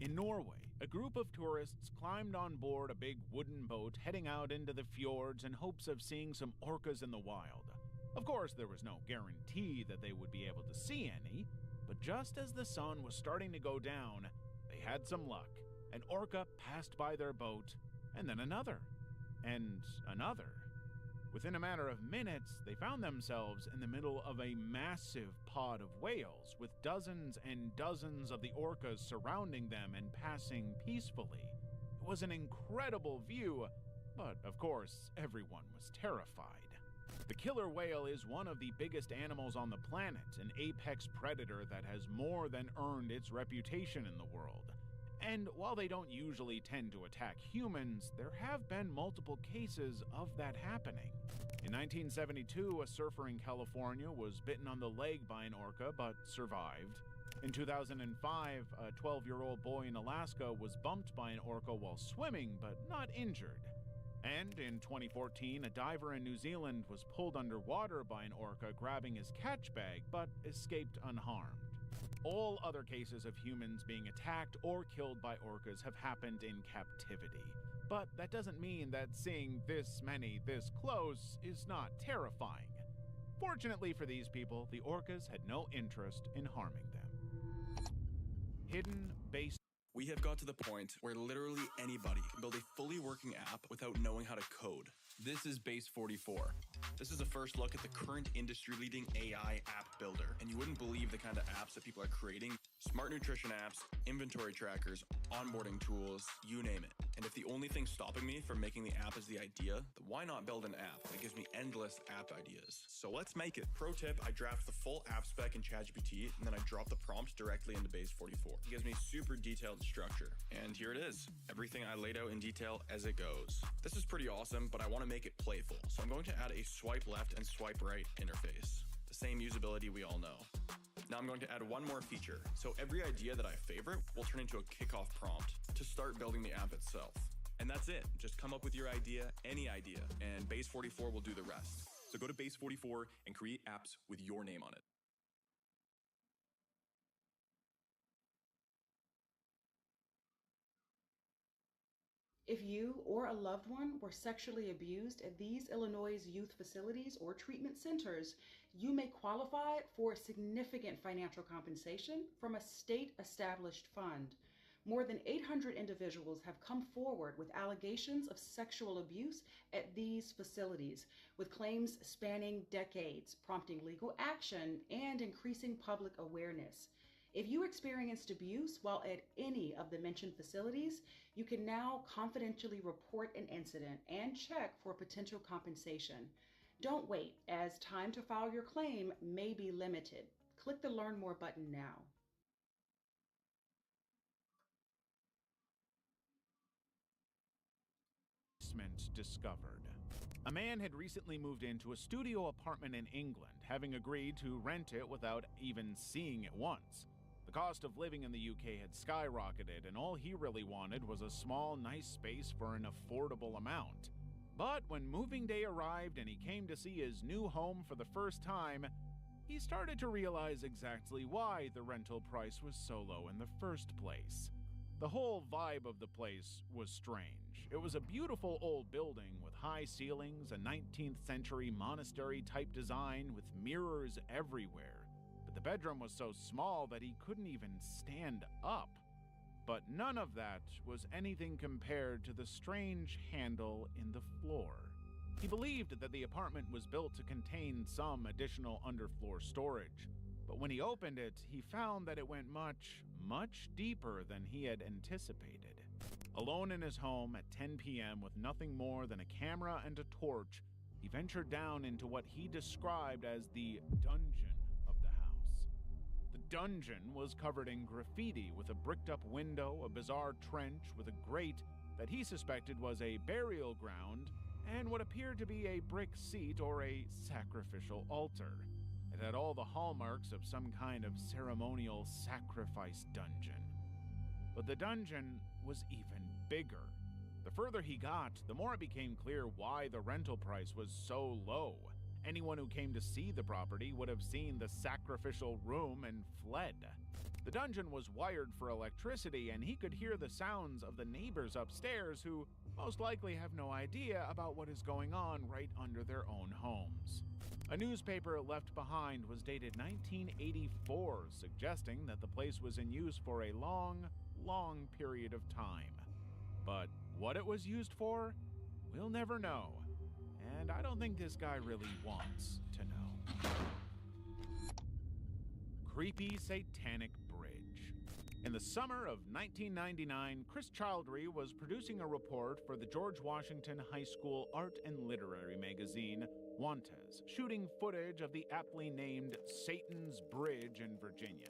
In Norway, a group of tourists climbed on board a big wooden boat heading out into the fjords in hopes of seeing some orcas in the wild. Of course, there was no guarantee that they would be able to see any, but just as the sun was starting to go down, they had some luck. An orca passed by their boat, and then another, and another. Within a matter of minutes, they found themselves in the middle of a massive pod of whales, with dozens and dozens of the orcas surrounding them and passing peacefully. It was an incredible view, but of course, everyone was terrified. The killer whale is one of the biggest animals on the planet, an apex predator that has more than earned its reputation in the world. And while they don't usually tend to attack humans, there have been multiple cases of that happening. In 1972, a surfer in California was bitten on the leg by an orca but survived. In 2005, a 12-year-old boy in Alaska was bumped by an orca while swimming but not injured. And in 2014, a diver in New Zealand was pulled underwater by an orca grabbing his catch bag, but escaped unharmed. All other cases of humans being attacked or killed by orcas have happened in captivity. But that doesn't mean that seeing this many this close is not terrifying. Fortunately for these people, the orcas had no interest in harming them. Hidden base. We have got to the point where literally anybody can build a fully working app without knowing how to code. This is Base 44. This is a first look at the current industry-leading AI app builder, and you wouldn't believe the kind of apps that people are creating. Smart nutrition apps, inventory trackers, onboarding tools, you name it. And if the only thing stopping me from making the app is the idea, then why not build an app that gives me endless app ideas? So let's make it. Pro tip, I draft the full app spec in ChatGPT, and then I drop the prompt directly into Base 44. It gives me super detailed structure. And here it is. Everything I laid out in detail as it goes. This is pretty awesome, but I want to make it playful. So I'm going to add a swipe left and swipe right interface. The same usability we all know. Now I'm going to add one more feature. So every idea that I favorite will turn into a kickoff prompt to start building the app itself. And that's it. Just come up with your idea, any idea, and Base 44 will do the rest. So go to Base 44 and create apps with your name on it. If you or a loved one were sexually abused at these Illinois youth facilities or treatment centers, you may qualify for significant financial compensation from a state-established fund. More than 800 individuals have come forward with allegations of sexual abuse at these facilities, with claims spanning decades, prompting legal action and increasing public awareness. If you experienced abuse while at any of the mentioned facilities, you can now confidentially report an incident and check for potential compensation. Don't wait, as time to file your claim may be limited. Click the Learn More button now. Discovered. A man had recently moved into a studio apartment in England, having agreed to rent it without even seeing it once. The cost of living in the UK had skyrocketed, and all he really wanted was a small, nice space for an affordable amount. But when moving day arrived and he came to see his new home for the first time, he started to realize exactly why the rental price was so low in the first place. The whole vibe of the place was strange. It was a beautiful old building with high ceilings, a 19th century monastery-type design with mirrors everywhere. But the bedroom was so small that he couldn't even stand up. But none of that was anything compared to the strange handle in the floor. He believed that the apartment was built to contain some additional underfloor storage, but when he opened it, he found that it went much, much deeper than he had anticipated. Alone in his home at 10 p.m. with nothing more than a camera and a torch, he ventured down into what he described as the dungeon of the house. The dungeon was covered in graffiti with a bricked-up window, a bizarre trench with a grate that he suspected was a burial ground, and what appeared to be a brick seat or a sacrificial altar. It had all the hallmarks of some kind of ceremonial sacrifice dungeon. But the dungeon was even bigger. The further he got, the more it became clear why the rental price was so low. Anyone who came to see the property would have seen the sacrificial room and fled. The dungeon was wired for electricity, and he could hear the sounds of the neighbors upstairs who most likely have no idea about what is going on right under their own homes. A newspaper left behind was dated 1984, suggesting that the place was in use for a long, long period of time. But what it was used for, we'll never know. And I don't think this guy really wants to know. Creepy Satanic Bridge. In the summer of 1999, Chris Childrey was producing a report for the George Washington High School art and literary magazine, Wantes, shooting footage of the aptly named Satan's Bridge in Virginia.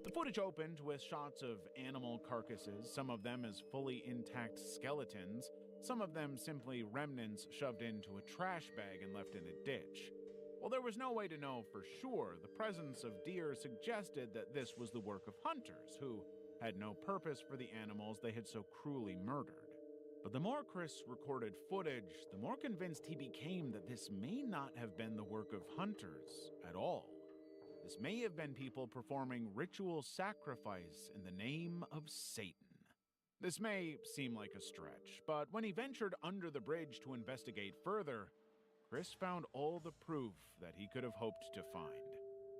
The footage opened with shots of animal carcasses, some of them as fully intact skeletons, some of them simply remnants shoved into a trash bag and left in a ditch. While there was no way to know for sure, the presence of deer suggested that this was the work of hunters who had no purpose for the animals they had so cruelly murdered. But the more Chris recorded footage, the more convinced he became that this may not have been the work of hunters at all. This may have been people performing ritual sacrifice in the name of Satan. This may seem like a stretch, but when he ventured under the bridge to investigate further, Chris found all the proof that he could have hoped to find.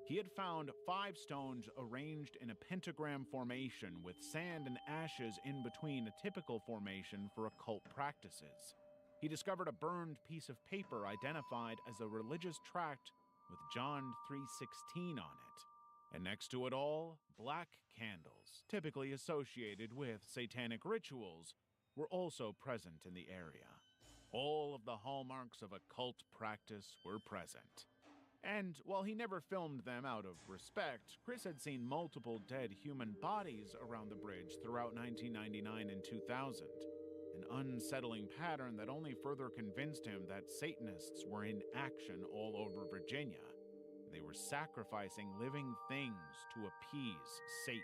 He had found 5 stones arranged in a pentagram formation with sand and ashes in between a typical formation for occult practices. He discovered a burned piece of paper identified as a religious tract with John 3:16 on it. And next to it all, black candles, typically associated with satanic rituals, were also present in the area. All of the hallmarks of occult practice were present. And while he never filmed them out of respect, Chris had seen multiple dead human bodies around the bridge throughout 1999 and 2000, an unsettling pattern that only further convinced him that Satanists were in action all over Virginia. They were sacrificing living things to appease Satan.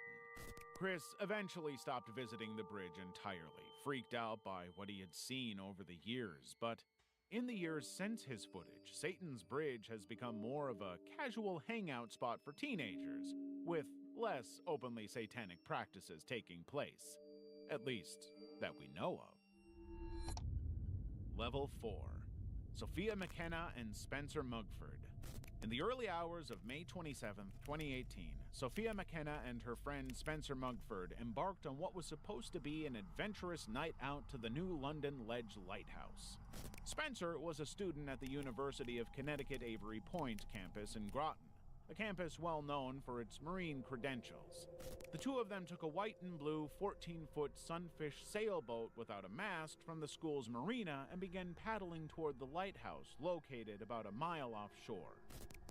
Chris eventually stopped visiting the bridge entirely, freaked out by what he had seen over the years, but in the years since his footage, Satan's Bridge has become more of a casual hangout spot for teenagers, with less openly satanic practices taking place. At least, that we know of. Level 4. Sophia McKenna and Spencer Mugford. In the early hours of May 27, 2018, Sophia McKenna and her friend Spencer Mugford embarked on what was supposed to be an adventurous night out to the new London Ledge Lighthouse. Spencer was a student at the University of Connecticut Avery Point campus in Groton, a campus well known for its marine credentials. The two of them took a white and blue 14-foot sunfish sailboat without a mast from the school's marina and began paddling toward the lighthouse, located about a mile offshore.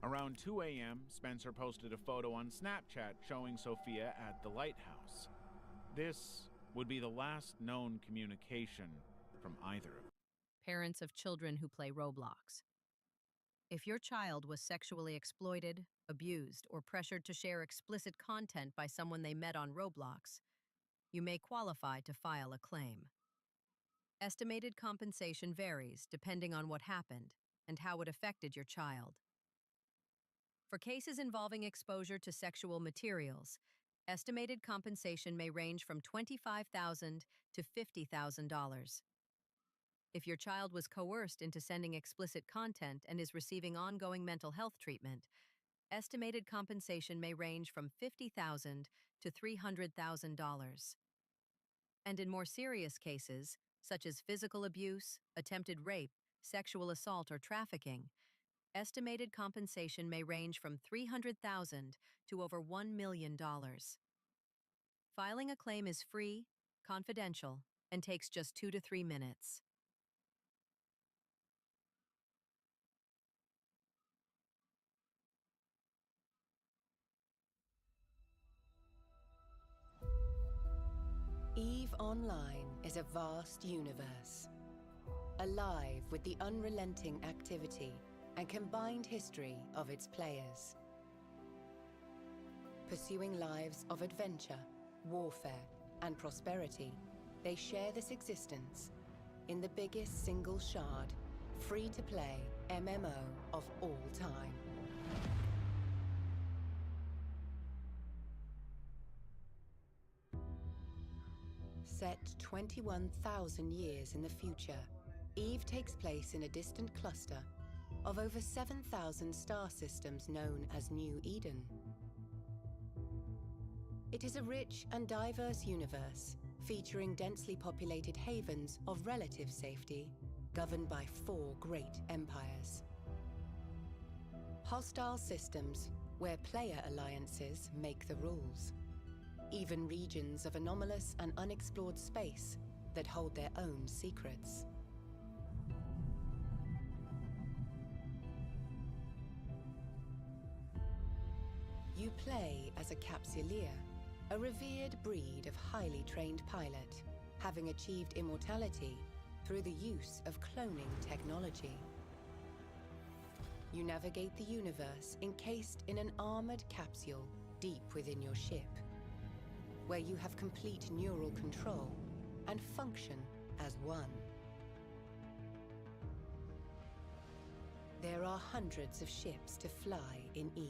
Around 2 a.m., Spencer posted a photo on Snapchat showing Sophia at the lighthouse. This would be the last known communication from either of them. Parents of children who play Roblox. If your child was sexually exploited, abused, or pressured to share explicit content by someone they met on Roblox, you may qualify to file a claim. Estimated compensation varies depending on what happened and how it affected your child. For cases involving exposure to sexual materials, estimated compensation may range from $25,000 to $50,000. If your child was coerced into sending explicit content and is receiving ongoing mental health treatment, estimated compensation may range from $50,000 to $300,000. And in more serious cases, such as physical abuse, attempted rape, sexual assault, or trafficking, estimated compensation may range from $300,000 to over $1 million. Filing a claim is free, confidential, and takes just 2 to 3 minutes. EVE Online is a vast universe, alive with the unrelenting activity and combined history of its players. Pursuing lives of adventure, warfare, and prosperity, they share this existence in the biggest single shard, free-to-play MMO of all time. Set 21,000 years in the future, EVE takes place in a distant cluster of over 7,000 star systems known as New Eden. It is a rich and diverse universe featuring densely populated havens of relative safety governed by 4 great empires. Hostile systems where player alliances make the rules. Even regions of anomalous and unexplored space that hold their own secrets. You play as a capsuleer, a revered breed of highly trained pilot, having achieved immortality through the use of cloning technology. You navigate the universe encased in an armored capsule deep within your ship, where you have complete neural control and function as one. There are hundreds of ships to fly in EVE.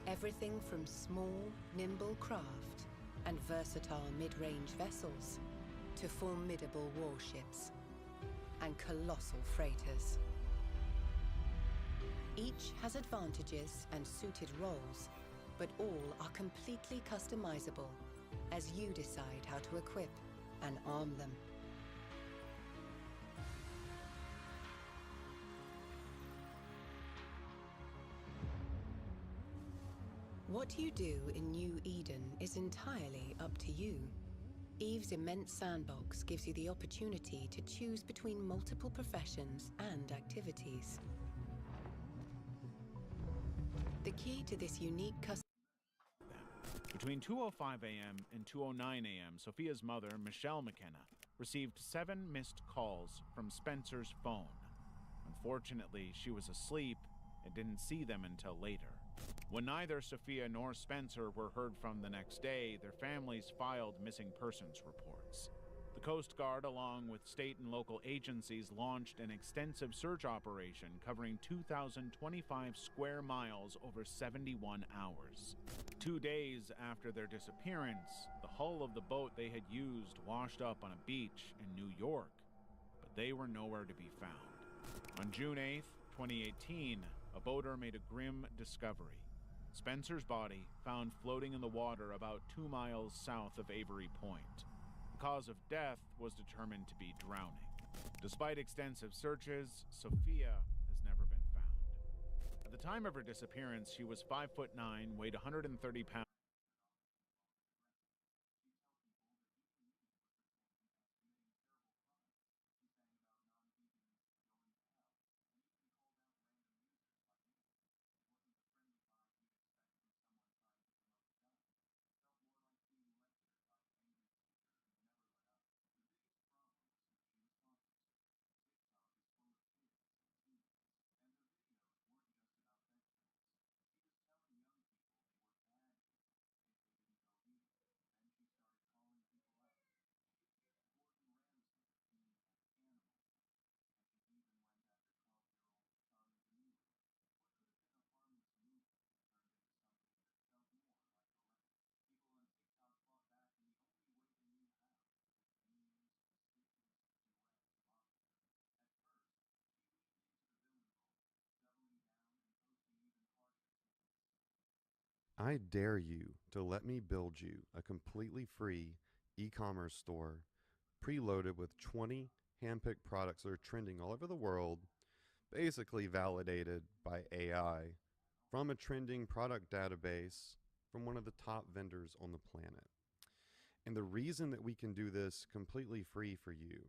Everything from small, nimble craft and versatile mid-range vessels to formidable warships and colossal freighters. Each has advantages and suited roles, but all are completely customizable as you decide how to equip and arm them. What you do in New Eden is entirely up to you. EVE's immense sandbox gives you the opportunity to choose between multiple professions and activities. The key to this unique Between 2:05 a.m. and 2:09 a.m., Sophia's mother, Michelle McKenna, received 7 missed calls from Spencer's phone. Unfortunately, she was asleep and didn't see them until later. When neither Sophia nor Spencer were heard from the next day, their families filed missing persons reports. The Coast Guard, along with state and local agencies, launched an extensive search operation covering 2,025 square miles over 71 hours. 2 days after their disappearance, the hull of the boat they had used washed up on a beach in New York, but they were nowhere to be found. On June 8, 2018, a boater made a grim discovery. Spencer's body found floating in the water about 2 miles south of Avery Point. The cause of death was determined to be drowning. Despite extensive searches, Sophia has never been found. At the time of her disappearance, she was 5'9", weighed 130 pounds. I dare you to let me build you a completely free e-commerce store preloaded with 20 handpicked products that are trending all over the world, basically validated by AI from a trending product database from one of the top vendors on the planet. And the reason that we can do this completely free for you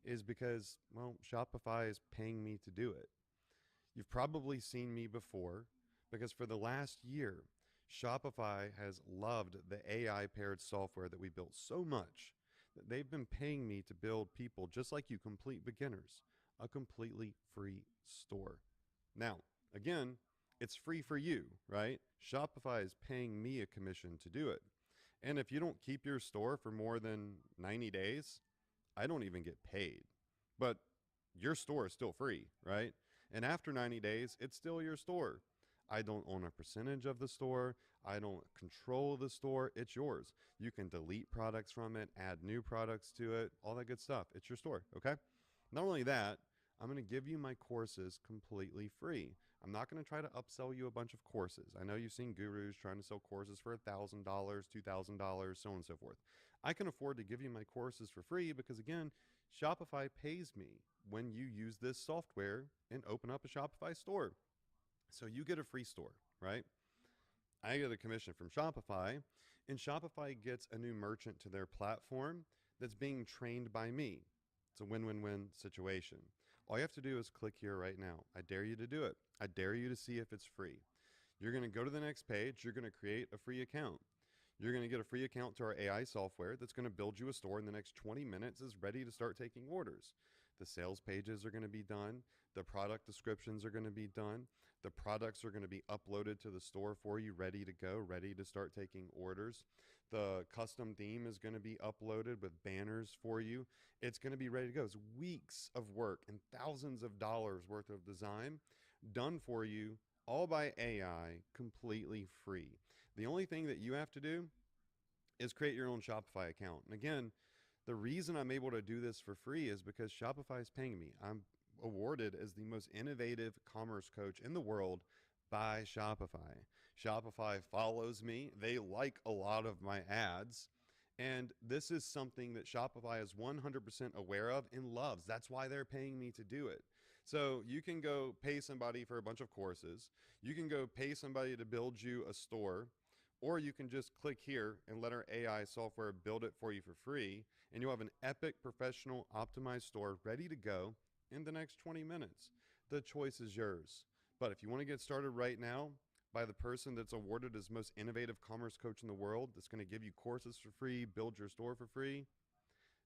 is because, well, Shopify is paying me to do it. You've probably seen me before because for the last year, Shopify has loved the AI paired software that we built so much that they've been paying me to build people just like you, complete beginners, a completely free store. Now, again, it's free for you, right? Shopify is paying me a commission to do it. And if you don't keep your store for more than 90 days, I don't even get paid. But your store is still free, right? And after 90 days, it's still your store. I don't own a percentage of the store. I don't control the store. It's yours. You can delete products from it, add new products to it, all that good stuff. It's your store, okay? Not only that, I'm going to give you my courses completely free. I'm not going to try to upsell you a bunch of courses. I know you've seen gurus trying to sell courses for $1,000, $2,000, so on and so forth. I can afford to give you my courses for free because, again, Shopify pays me when you use this software and open up a Shopify store. So you get a free store, right? I get a commission from Shopify, and Shopify gets a new merchant to their platform that's being trained by me. It's a win-win-win situation. All you have to do is click here right now. I dare you to do it. I dare you to see if it's free. You're going to go to the next page. You're going to create a free account. You're going to get a free account to our AI software that's going to build you a store in the next 20 minutes is ready to start taking orders. The sales pages are going to be done. The product descriptions are going to be done. The products are going to be uploaded to the store for you, ready to go, ready to start taking orders. The custom theme is going to be uploaded with banners for you. It's going to be ready to go. It's weeks of work and thousands of dollars worth of design done for you, all by AI, completely free. The only thing that you have to do is create your own Shopify account. And again, the reason I'm able to do this for free is because Shopify is paying me. I'm awarded as the most innovative commerce coach in the world by Shopify. Shopify follows me. They like a lot of my ads. And this is something that Shopify is 100% aware of and loves. That's why they're paying me to do it. So you can go pay somebody for a bunch of courses. You can go pay somebody to build you a store. Or you can just click here and let our AI software build it for you for free. And you'll have an epic, professional, optimized store ready to go in the next 20 minutes. The choice is yours. But if you want to get started right now by the person that's awarded as most innovative commerce coach in the world, that's going to give you courses for free, build your store for free,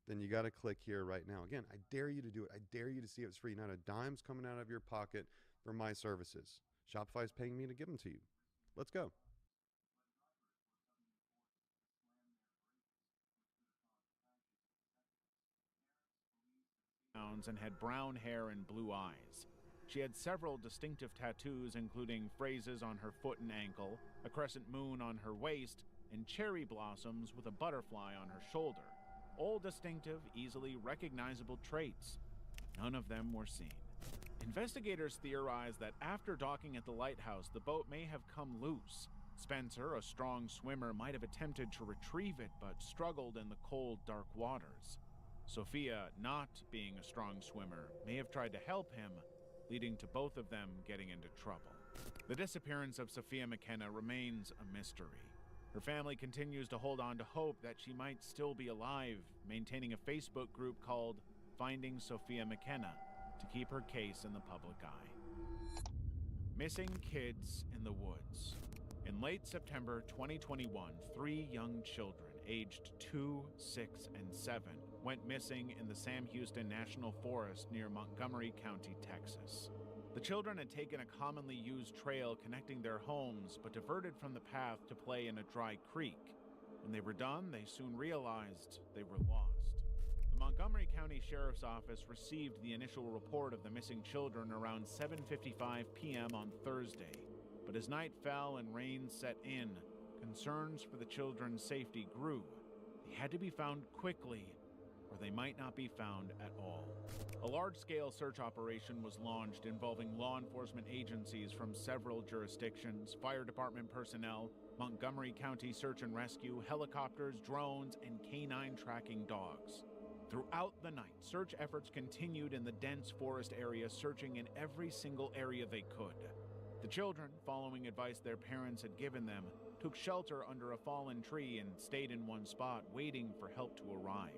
then you got to click here right now. Again, I dare you to do it. I dare you to see if it's free. Not a dime's coming out of your pocket for my services. Shopify's paying me to give them to you. Let's go. And had brown hair and blue eyes. She had several distinctive tattoos, including phrases on her foot and ankle, a crescent moon on her waist, and cherry blossoms with a butterfly on her shoulder. All distinctive, easily recognizable traits. None of them were seen. Investigators theorized that after docking at the lighthouse, the boat may have come loose. Spencer, a strong swimmer, might have attempted to retrieve it, but struggled in the cold, dark waters. Sophia, not being a strong swimmer, may have tried to help him, leading to both of them getting into trouble. The disappearance of Sophia McKenna remains a mystery. Her family continues to hold on to hope that she might still be alive, maintaining a Facebook group called Finding Sophia McKenna to keep her case in the public eye. Missing kids in the woods. In late September 2021, 3 young children, aged 2, 6, and 7, went missing in the Sam Houston National Forest near Montgomery County, Texas. The children had taken a commonly used trail connecting their homes, but diverted from the path to play in a dry creek. When they were done, they soon realized they were lost. The Montgomery County Sheriff's Office received the initial report of the missing children around 7:55 p.m. on Thursday, but as night fell and rain set in, concerns for the children's safety grew. They had to be found quickly, where they might not be found at all. A large-scale search operation was launched involving law enforcement agencies from several jurisdictions, fire department personnel, Montgomery County Search and Rescue, helicopters, drones, and canine tracking dogs. Throughout the night, search efforts continued in the dense forest area, searching in every single area they could. The children, following advice their parents had given them, took shelter under a fallen tree and stayed in one spot, waiting for help to arrive.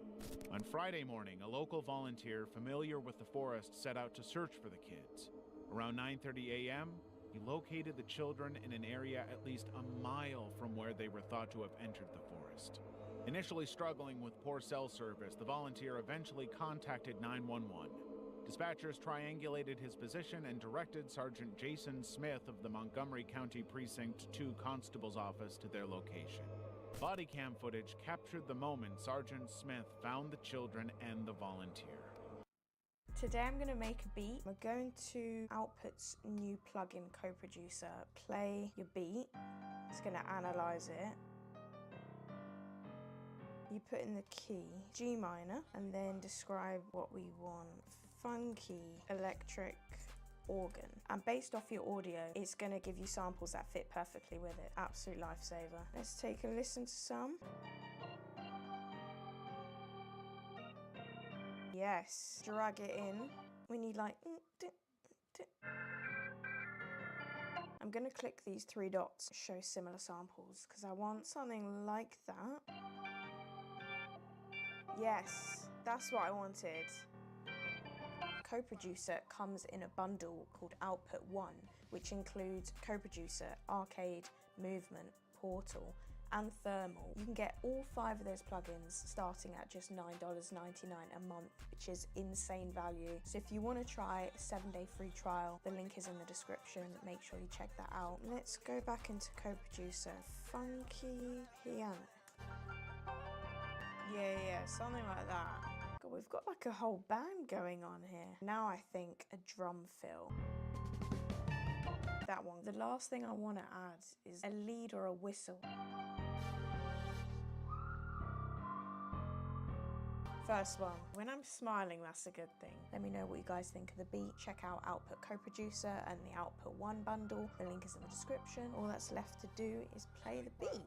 On Friday morning, a local volunteer familiar with the forest set out to search for the kids. Around 9:30 a.m., he located the children in an area at least a mile from where they were thought to have entered the forest. Initially struggling with poor cell service, the volunteer eventually contacted 911. Dispatchers triangulated his position and directed Sergeant Jason Smith of the Montgomery County Precinct 2 Constable's office to their location. Body cam footage captured the moment Sergeant Smith found the children and the volunteer. Today I'm going to make a beat. We're going to Output's new plugin, Co-Producer. Play your beat. It's going to analyze it. You put in the key, G minor, and then describe what we want. Funky electric organ. And based off your audio, it's going to give you samples that fit perfectly with it. Absolute lifesaver. Let's take a listen to some. Yes. Drag it in. We need like... I'm going to click these three dots, show similar samples, because I want something like that. Yes, that's what I wanted. Co-Producer comes in a bundle called Output 1, which includes Co-Producer, Arcade, Movement, Portal, and Thermal. You can get all 5 of those plugins starting at just $9.99 a month, which is insane value. So if you want to try a 7-day free trial, the link is in the description. Make sure you check that out. Let's go back into Co-Producer. Funky piano. Yeah, something like that. God, we've got like a whole band going on here. Now I think a drum fill. That one. The last thing I want to add is a lead or a whistle. First one. When I'm smiling, that's a good thing. Let me know what you guys think of the beat. Check out Output Co-Producer and the Output 1 bundle. The link is in the description. All that's left to do is play the beat.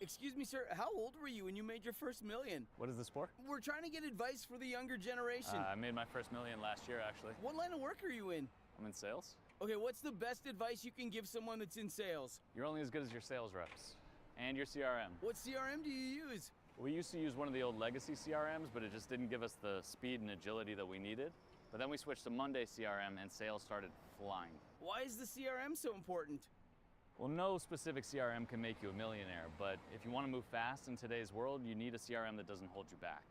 Excuse me, sir, how old were you when you made your first million? What is this for? We're trying to get advice for the younger generation. I made my first million last year, actually. What line of work are you in? I'm in sales. Okay, what's the best advice you can give someone that's in sales? You're only as good as your sales reps and your CRM. What CRM do you use? We used to use one of the old legacy CRMs, but it just didn't give us the speed and agility that we needed. But then we switched to Monday CRM and sales started flying. Why is the CRM so important? Well, no specific CRM can make you a millionaire, but if you want to move fast in today's world, you need a CRM that doesn't hold you back.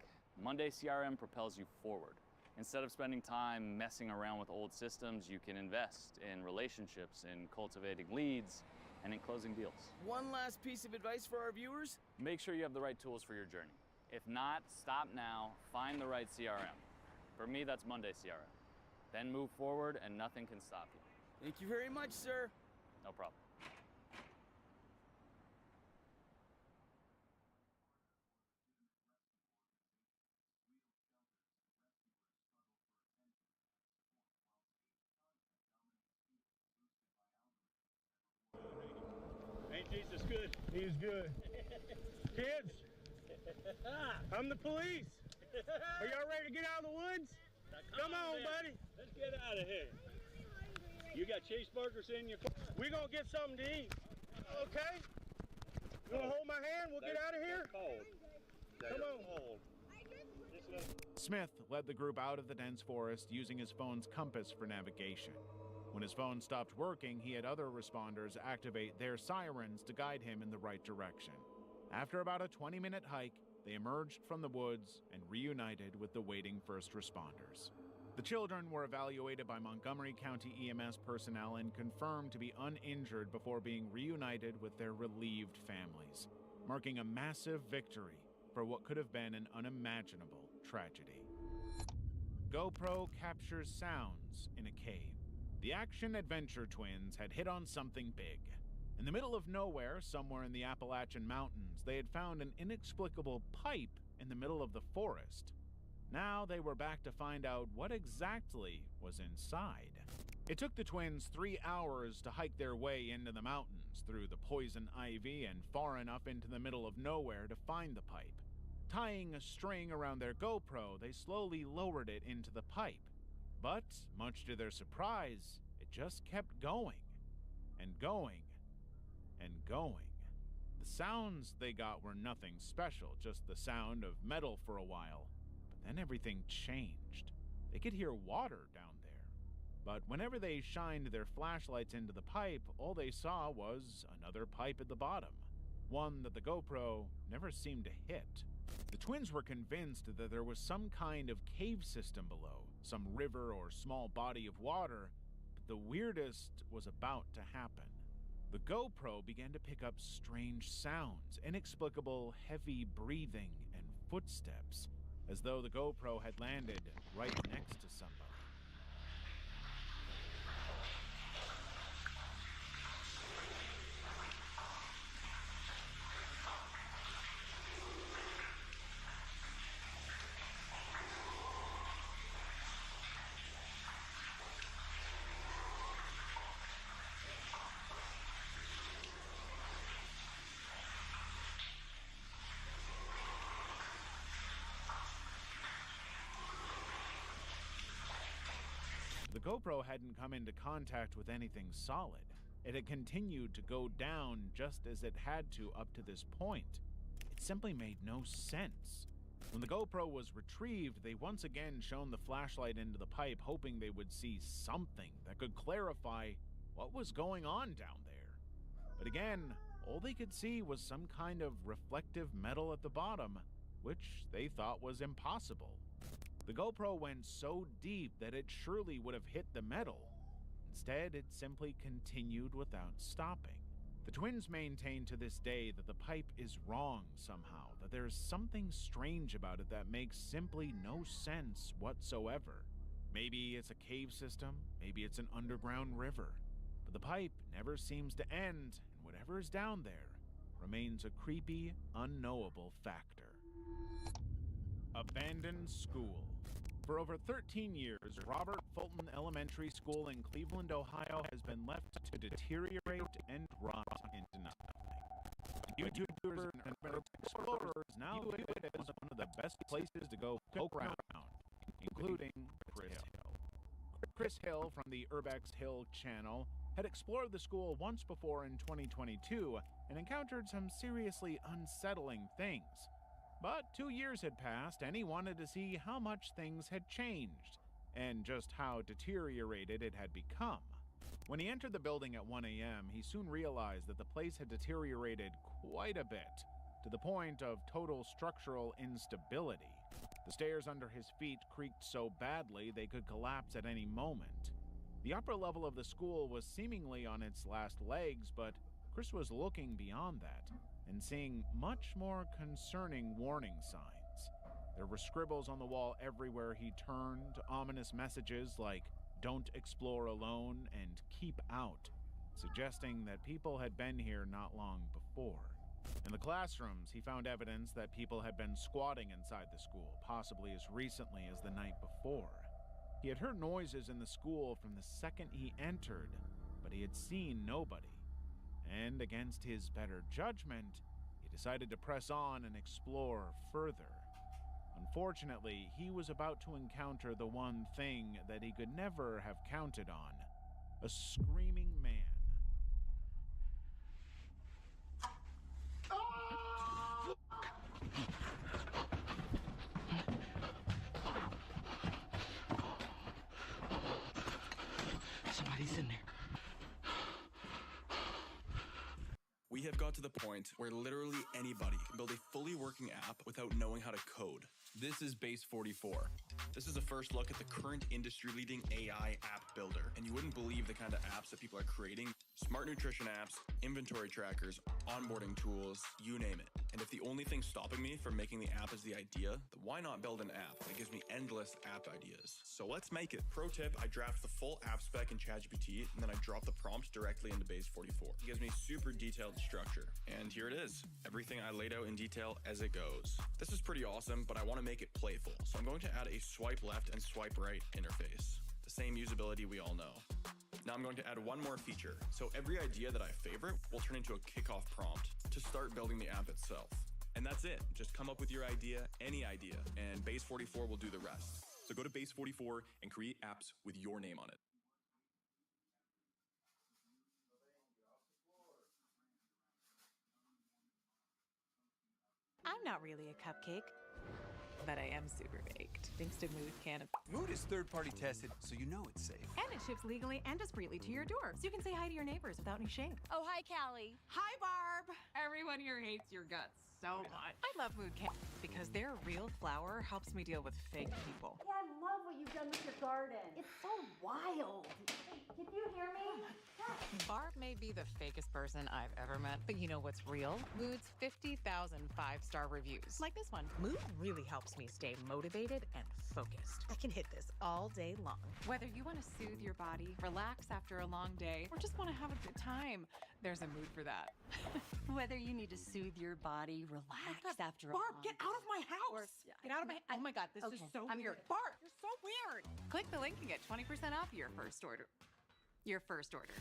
Monday CRM propels you forward. Instead of spending time messing around with old systems, you can invest in relationships, in cultivating leads, and in closing deals. One last piece of advice for our viewers. Make sure you have the right tools for your journey. If not, stop now, find the right CRM. For me, that's Monday CRM. Then move forward and nothing can stop you. Thank you very much, sir. No problem. Ain't Jesus good? He's good. Kids, I'm the police. Are y'all ready to get out of the woods? Come on, buddy. Let's get out of here. You got cheeseburgers in your car? We're going to get something to eat. Okay? You want to hold my hand? We'll get out of here? Come on. Smith led the group out of the dense forest using his phone's compass for navigation. When his phone stopped working, he had other responders activate their sirens to guide him in the right direction. After about a 20-minute hike, they emerged from the woods and reunited with the waiting first responders. The children were evaluated by Montgomery County EMS personnel and confirmed to be uninjured before being reunited with their relieved families. marking a massive victory for what could have been an unimaginable tragedy. GoPro captures sounds in a cave. The action-adventure twins had hit on something big. In the middle of nowhere, somewhere in the Appalachian Mountains, they had found an inexplicable pipe in the middle of the forest. Now they were back to find out what exactly was inside. It took the twins 3 hours to hike their way into the mountains, through the poison ivy and far enough into the middle of nowhere to find the pipe. Tying a string around their GoPro, they slowly lowered it into the pipe. But, much to their surprise, it just kept going, and going, and going. The sounds they got were nothing special, just the sound of metal for a while. But then everything changed. They could hear water down there. But whenever they shined their flashlights into the pipe, all they saw was another pipe at the bottom, one that the GoPro never seemed to hit. The twins were convinced that there was some kind of cave system below, some river or small body of water, but the weirdest was about to happen. The GoPro began to pick up strange sounds, inexplicable heavy breathing and footsteps, as though the GoPro had landed right next to somebody. The GoPro hadn't come into contact with anything solid. It had continued to go down just as it had to up to this point. It simply made no sense. When the GoPro was retrieved, they once again shone the flashlight into the pipe, hoping they would see something that could clarify what was going on down there. But again, all they could see was some kind of reflective metal at the bottom, which they thought was impossible. The GoPro went so deep that it surely would have hit the metal. Instead, it simply continued without stopping. The twins maintain to this day that the pipe is wrong somehow, that there's something strange about it that makes simply no sense whatsoever. Maybe it's a cave system, maybe it's an underground river, but the pipe never seems to end, and whatever is down there remains a creepy, unknowable factor. Abandoned school. For over 13 years, Robert Fulton Elementary School in Cleveland, Ohio has been left to deteriorate and rot into nothing. YouTubers and urban explorers now view it as one of the best places to go poke around, including Chris Hill. Chris Hill from the Urbex Hill channel had explored the school once before in 2022 and encountered some seriously unsettling things. But 2 years had passed, and he wanted to see how much things had changed, and just how deteriorated it had become. When he entered the building at 1 a.m., he soon realized that the place had deteriorated quite a bit, to the point of total structural instability. The stairs under his feet creaked so badly they could collapse at any moment. The upper level of the school was seemingly on its last legs, but Chris was looking beyond that and seeing much more concerning warning signs. There were scribbles on the wall everywhere he turned, ominous messages like "Don't explore alone" and "Keep out," suggesting that people had been here not long before. In the classrooms, he found evidence that people had been squatting inside the school, possibly as recently as the night before. He had heard noises in the school from the second he entered, but he had seen nobody. And against his better judgment, he decided to press on and explore further. Unfortunately, he was about to encounter the one thing that he could never have counted on: a screaming man. Somebody's in there. We have got to the point where literally anybody can build a fully working app without knowing how to code. This is Base 44. This is a first look at the current industry-leading AI app builder, and you wouldn't believe the kind of apps that people are creating. Smart nutrition apps, inventory trackers, onboarding tools, you name it. And if the only thing stopping me from making the app is the idea, then why not build an app that gives me endless app ideas? So let's make it. Pro tip, I draft the full app spec in ChatGPT, and then I drop the prompt directly into Base 44. It gives me super detailed structure. And here it is. Everything I laid out in detail as it goes. This is pretty awesome, but I want to make it playful. So I'm going to add a swipe left and swipe right interface. The same usability we all know. Now I'm going to add one more feature. So every idea that I favorite will turn into a kickoff prompt to start building the app itself. And that's it. Just come up with your idea, any idea, and Base 44 will do the rest. So go to Base 44 and create apps with your name on it. I'm not really a cupcake, but I am super baked, thanks to Mood Can. Mood is third-party tested, so you know it's safe. And it ships legally and discreetly to your door, so you can say hi to your neighbors without any shame. Oh, hi, Callie. Hi, Barb! Everyone here hates your guts so much. I love Mood Can because their real flour helps me deal with fake people. Yeah, I love what you've done with your garden. It's so wild. Hey, can you hear me? Barb may be the fakest person I've ever met, but you know what's real? Mood's 50,000 five-star reviews. Like this one. Mood really helps me stay motivated and focused. I can hit this all day long. Whether you want to soothe your body, relax after a long day, or just want to have a good time, there's a Mood for that. Whether you need to soothe your body, relax after a Barb, long get out of my house! Get out of my... Oh my God, this is Okay, so I'm weird. here. Barb, you're so weird! Click the link and get 20% off your first order. Your first order.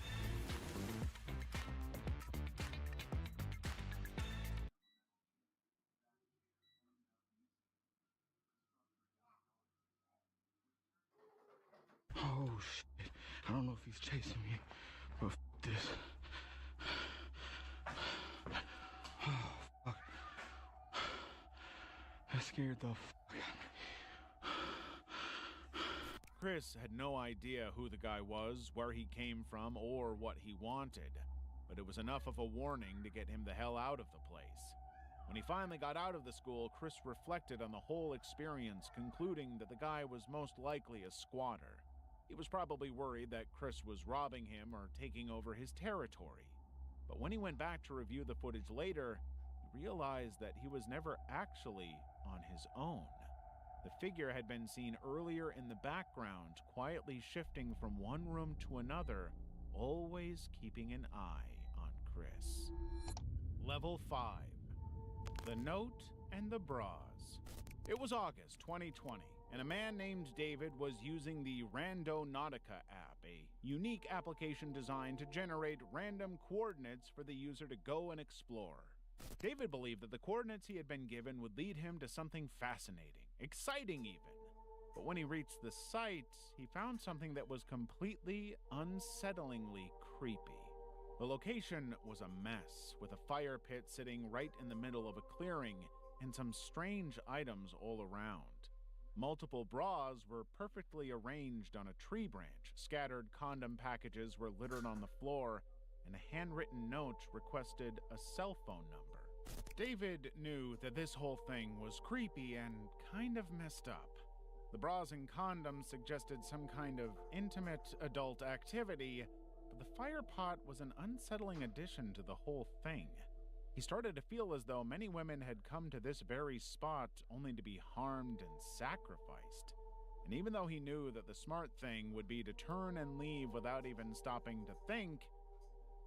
Oh shit. I don't know if he's chasing me, but f this. Oh fuck. That scared the fuck out of me. Chris had no idea who the guy was, where he came from, or what he wanted, but it was enough of a warning to get him the hell out of the place. When he finally got out of the school, Chris reflected on the whole experience, concluding that the guy was most likely a squatter. He was probably worried that Chris was robbing him or taking over his territory. But when he went back to review the footage later, he realized that he was never actually on his own. The figure had been seen earlier in the background, quietly shifting from one room to another, always keeping an eye on Chris. Level 5. The Note and the Bras. It was August 2020, and a man named David was using the Randonautica app, a unique application designed to generate random coordinates for the user to go and explore. David believed that the coordinates he had been given would lead him to something fascinating, exciting even. But when he reached the site, he found something that was completely, unsettlingly creepy. The location was a mess, with a fire pit sitting right in the middle of a clearing and some strange items all around. Multiple bras were perfectly arranged on a tree branch, scattered condom packages were littered on the floor, and a handwritten note requested a cell phone number. David knew that this whole thing was creepy and kind of messed up. The bras and condoms suggested some kind of intimate adult activity, but the fire pot was an unsettling addition to the whole thing. He started to feel as though many women had come to this very spot only to be harmed and sacrificed. And even though he knew that the smart thing would be to turn and leave without even stopping to think,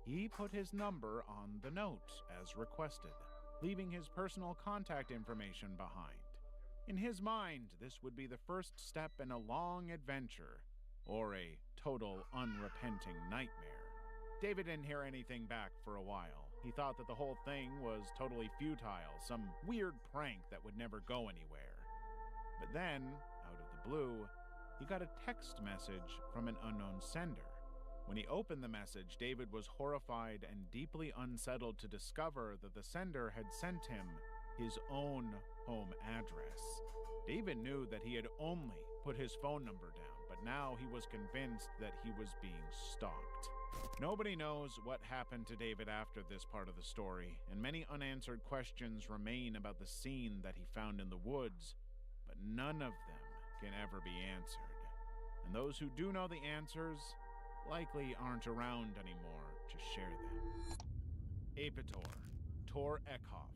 he put his number on the note as requested, leaving his personal contact information behind. In his mind, this would be the first step in a long adventure, or a total unrepenting nightmare. David didn't hear anything back for a while. He thought that the whole thing was totally futile, some weird prank that would never go anywhere. But then, out of the blue, he got a text message from an unknown sender. When he opened the message, David was horrified and deeply unsettled to discover that the sender had sent him his own home address. David knew that he had only put his phone number down, but now he was convinced that he was being stalked. Nobody knows what happened to David after this part of the story, and many unanswered questions remain about the scene that he found in the woods, but none of them can ever be answered. And those who do know the answers likely aren't around anymore to share them. Apitor, Tor Eckhoff.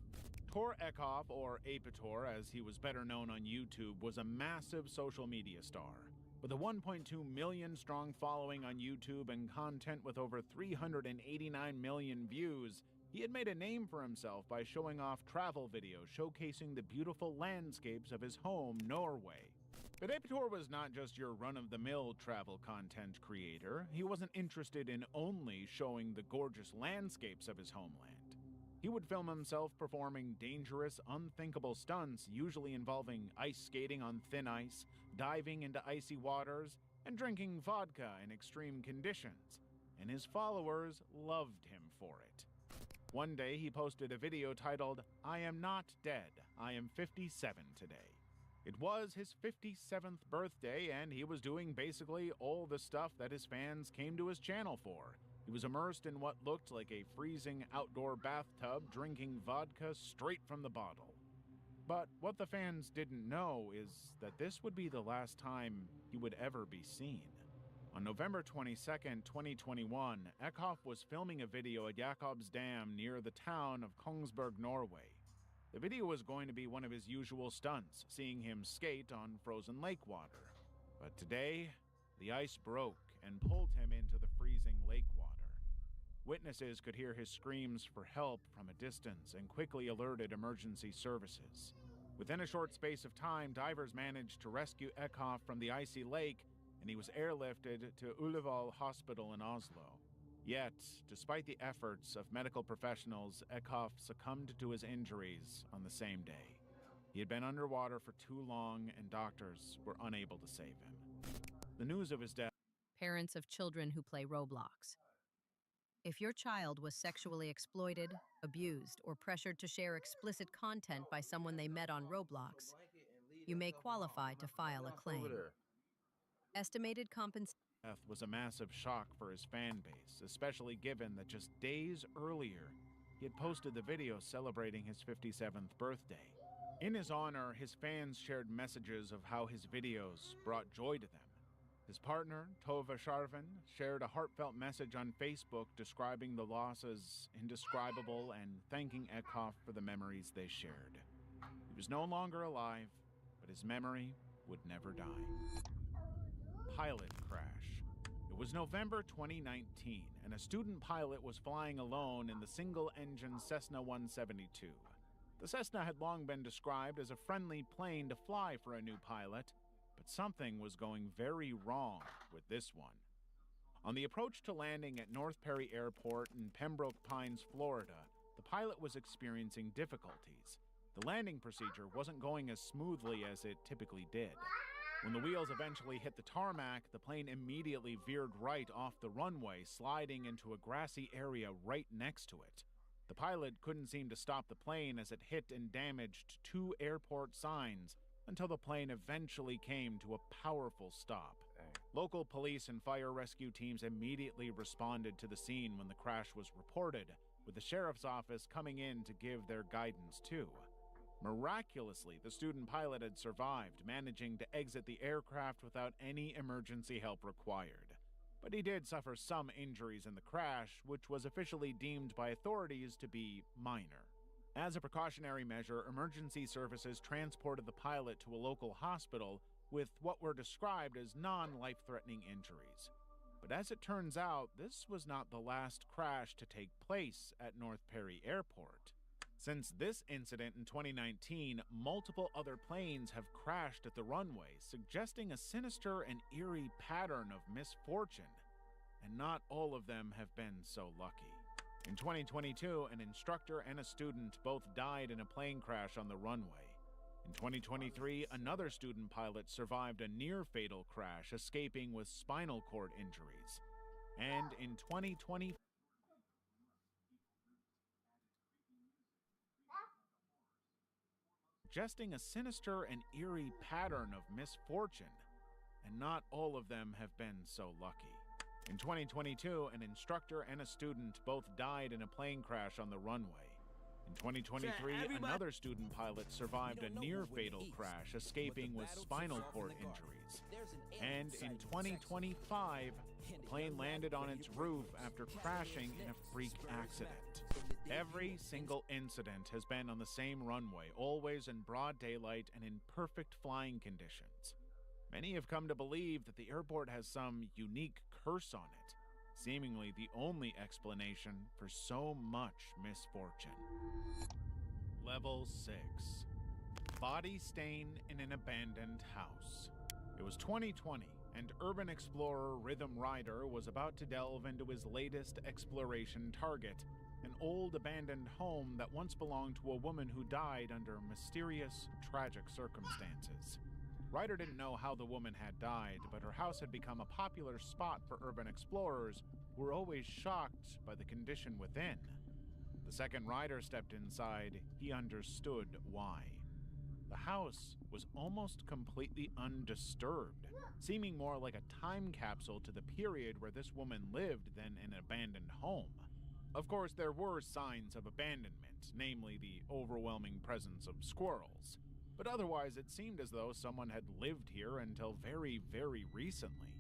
Tor Eckhoff, or Apitor as he was better known on YouTube, was a massive social media star. With a 1.2 million strong following on YouTube and content with over 389 million views, he had made a name for himself by showing off travel videos showcasing the beautiful landscapes of his home, Norway. But Apitor was not just your run-of-the-mill travel content creator. He wasn't interested in only showing the gorgeous landscapes of his homeland. He would film himself performing dangerous, unthinkable stunts, usually involving ice skating on thin ice, diving into icy waters, and drinking vodka in extreme conditions. And his followers loved him for it. One day he posted a video titled, "I am not dead, I am 57 today." It was his 57th birthday, and he was doing basically all the stuff that his fans came to his channel for. He was immersed in what looked like a freezing outdoor bathtub, drinking vodka straight from the bottle. But what the fans didn't know is that this would be the last time he would ever be seen. On November 22nd, 2021, Eckhoff was filming a video at Jakobs Dam near the town of Kongsberg, Norway. The video was going to be one of his usual stunts, seeing him skate on frozen lake water. But today, the ice broke and pulled him into the freezing lake water. Witnesses could hear his screams for help from a distance and quickly alerted emergency services. Within a short space of time, divers managed to rescue Eckhoff from the icy lake, and he was airlifted to Ullevål Hospital in Oslo. Yet, despite the efforts of medical professionals, Eckhoff succumbed to his injuries on the same day. He had been underwater for too long, and doctors were unable to save him. The news of his death. Parents of children who play Roblox. If your child was sexually exploited, abused, or pressured to share explicit content by someone they met on Roblox, you may qualify to file a claim. Estimated compensation Death was a massive shock for his fan base, especially given that just days earlier, he had posted the video celebrating his 57th birthday. In his honor, his fans shared messages of how his videos brought joy to them. His partner, Tova Sharvin, shared a heartfelt message on Facebook describing the loss as indescribable and thanking Eckhoff for the memories they shared. He was no longer alive, but his memory would never die. Pilot crash. It was November 2019, and a student pilot was flying alone in the single-engine Cessna 172. The Cessna had long been described as a friendly plane to fly for a new pilot, but something was going very wrong with this one. On the approach to landing at North Perry Airport in Pembroke Pines, Florida, the pilot was experiencing difficulties. The landing procedure wasn't going as smoothly as it typically did. When the wheels eventually hit the tarmac, the plane immediately veered right off the runway, sliding into a grassy area right next to it. The pilot couldn't seem to stop the plane as it hit and damaged 2 airport signs until the plane eventually came to a powerful stop. Local police and fire rescue teams immediately responded to the scene when the crash was reported, with the sheriff's office coming in to give their guidance too. Miraculously, the student pilot had survived, managing to exit the aircraft without any emergency help required. But he did suffer some injuries in the crash, which was officially deemed by authorities to be minor. As a precautionary measure, emergency services transported the pilot to a local hospital with what were described as non-life-threatening injuries. But as it turns out, this was not the last crash to take place at North Perry Airport. Since this incident in 2019, multiple other planes have crashed at the runway, suggesting a sinister and eerie pattern of misfortune. And not all of them have been so lucky. In 2022, an instructor and a student both died in a plane crash on the runway. In 2023, another student pilot survived a near-fatal crash, escaping with spinal cord injuries. And in 2020, suggesting a sinister and eerie pattern of misfortune, and not all of them have been so lucky. In 2022, an instructor and a student both died in a plane crash on the runway. In 2023, another student pilot survived a near-fatal crash, escaping with spinal cord injuries. And in 2025, the plane landed on its roof after crashing in a freak accident. Every single incident has been on the same runway, always in broad daylight and in perfect flying conditions. Many have come to believe that the airport has some unique curse on it, seemingly the only explanation for so much misfortune. Level 6. Body stain in an abandoned house. It was 2020, and urban explorer Rhythm Rider was about to delve into his latest exploration target, an old abandoned home that once belonged to a woman who died under mysterious, tragic circumstances. Ryder didn't know how the woman had died, but her house had become a popular spot for urban explorers who were always shocked by the condition within. The second Ryder stepped inside, he understood why. The house was almost completely undisturbed, seeming more like a time capsule to the period where this woman lived than an abandoned home. Of course, there were signs of abandonment, namely the overwhelming presence of squirrels. But otherwise, it seemed as though someone had lived here until very, very recently.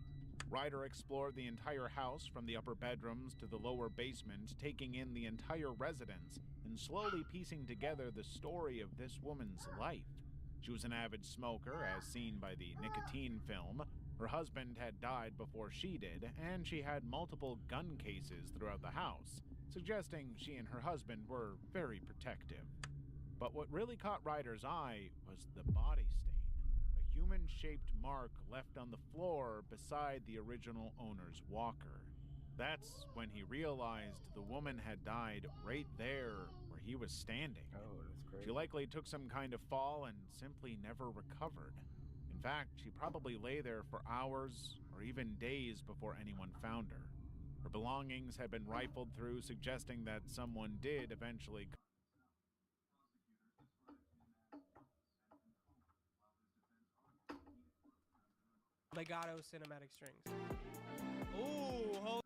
Ryder explored the entire house from the upper bedrooms to the lower basement, taking in the entire residence and slowly piecing together the story of this woman's life. She was an avid smoker, as seen by the nicotine film. Her husband had died before she did, and she had multiple gun cases throughout the house, suggesting she and her husband were very protective. But what really caught Ryder's eye was the body stain, a human-shaped mark left on the floor beside the original owner's walker. That's when he realized the woman had died right there where he was standing. Oh, that's crazy. She likely took some kind of fall and simply never recovered. In fact, she probably lay there for hours or even days before anyone found her. Her belongings had been rifled through, suggesting that someone did eventually. Legato cinematic strings. Ooh, holy.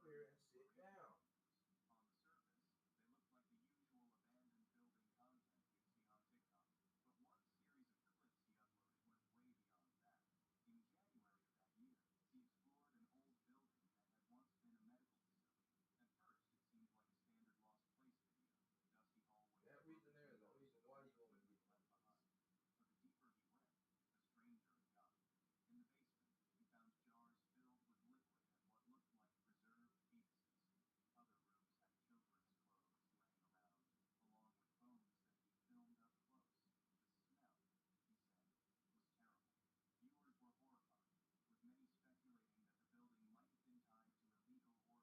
here and sit down. On the surface, they look like the usual abandoned building content you'd see on TikTok. But one series of clips he uploaded went way beyond that. In January of that year, he explored an old building that had once been a medical facility. At first, it seemed like a standard Lost Place video. Dusty hallways, That reason there is the reason why you want to be left behind. But the deeper he went, the stranger it got. In the basement, he found jars filled with liquid and what looked like preserved fetuses. Other rooms had children's clothes laying around, along with bones that he filmed up close. The smell, he said, was terrible. Viewers were horrified, with many speculating that the building might have been tied to illegal organ harvesting. Most of the bodies he showed had visible openings in their chests, which only fueled the rumors.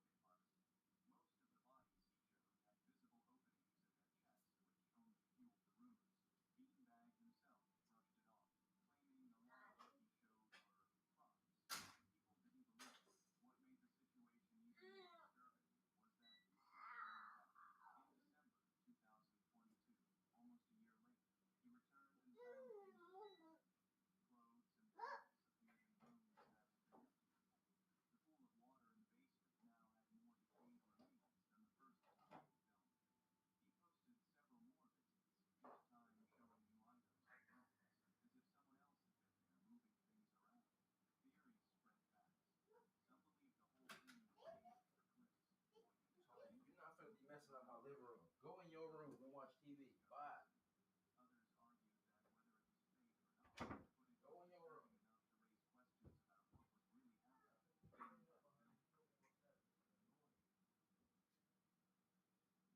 Beanbag himself brushed it off, claiming a lot of what he showed were props. People didn't believe it. What made the situation even more disturbing was that he kept going back. In December 2022, almost a year later, he returned and found things different. Clothes and bottles appeared in rooms that had been empty before. The pool of water in the basement now had more decayed remains than the first time he filmed. He posted several more visits, each time showing new items and bones, as if someone else had been there moving things around. Theories spread fast. Some believed the whole thing was staged for clicks, Tony, you're not gonna be messing up my living room. Go in your room and watch TV. Bye. Others argued that whether it was fake or not, the footage was disturbing enough to raise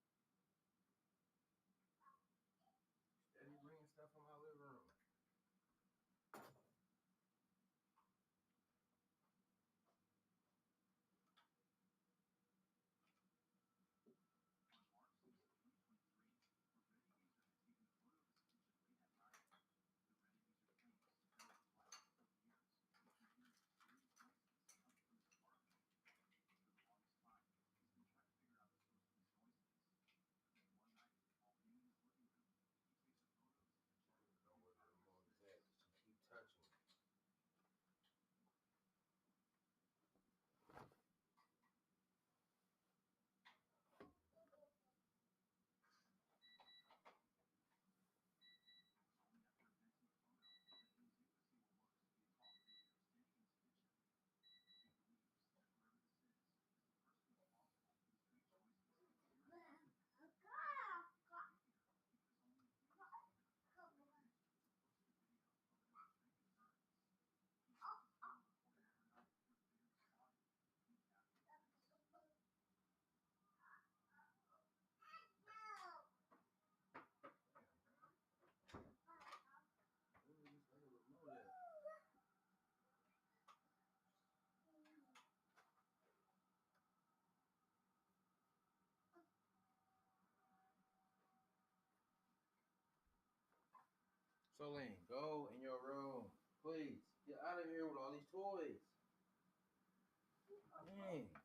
questions about what was really happening in that building. Steady bringing stuff from my living room. On March 6, 2023, a Reddit user had taken a photo of his kitchen late at night. The Reddit user claims that over the last couple of years, he continued mysterious noises coming from his apartment. For the longest time, he's been trying to figure out the source of these noises. But then one night, while cleaning his living room, he takes a photo of his kitchen. I don't even know where the remote is at. Just keep touching it. Only after a messy photo that he was able to see what looks to be a tall figure standing in his kitchen. He believes that whoever this is the person responsible for the strange noises appearing. It's creepier because only a few weeks later, the Reddit user posted a video of one of the strangest signs. He says his phone recording overnight where the figure was squatting, and he captured this. Where is this other remote at? Solane, go in your room. Please. Get out of here with all these toys. Dang.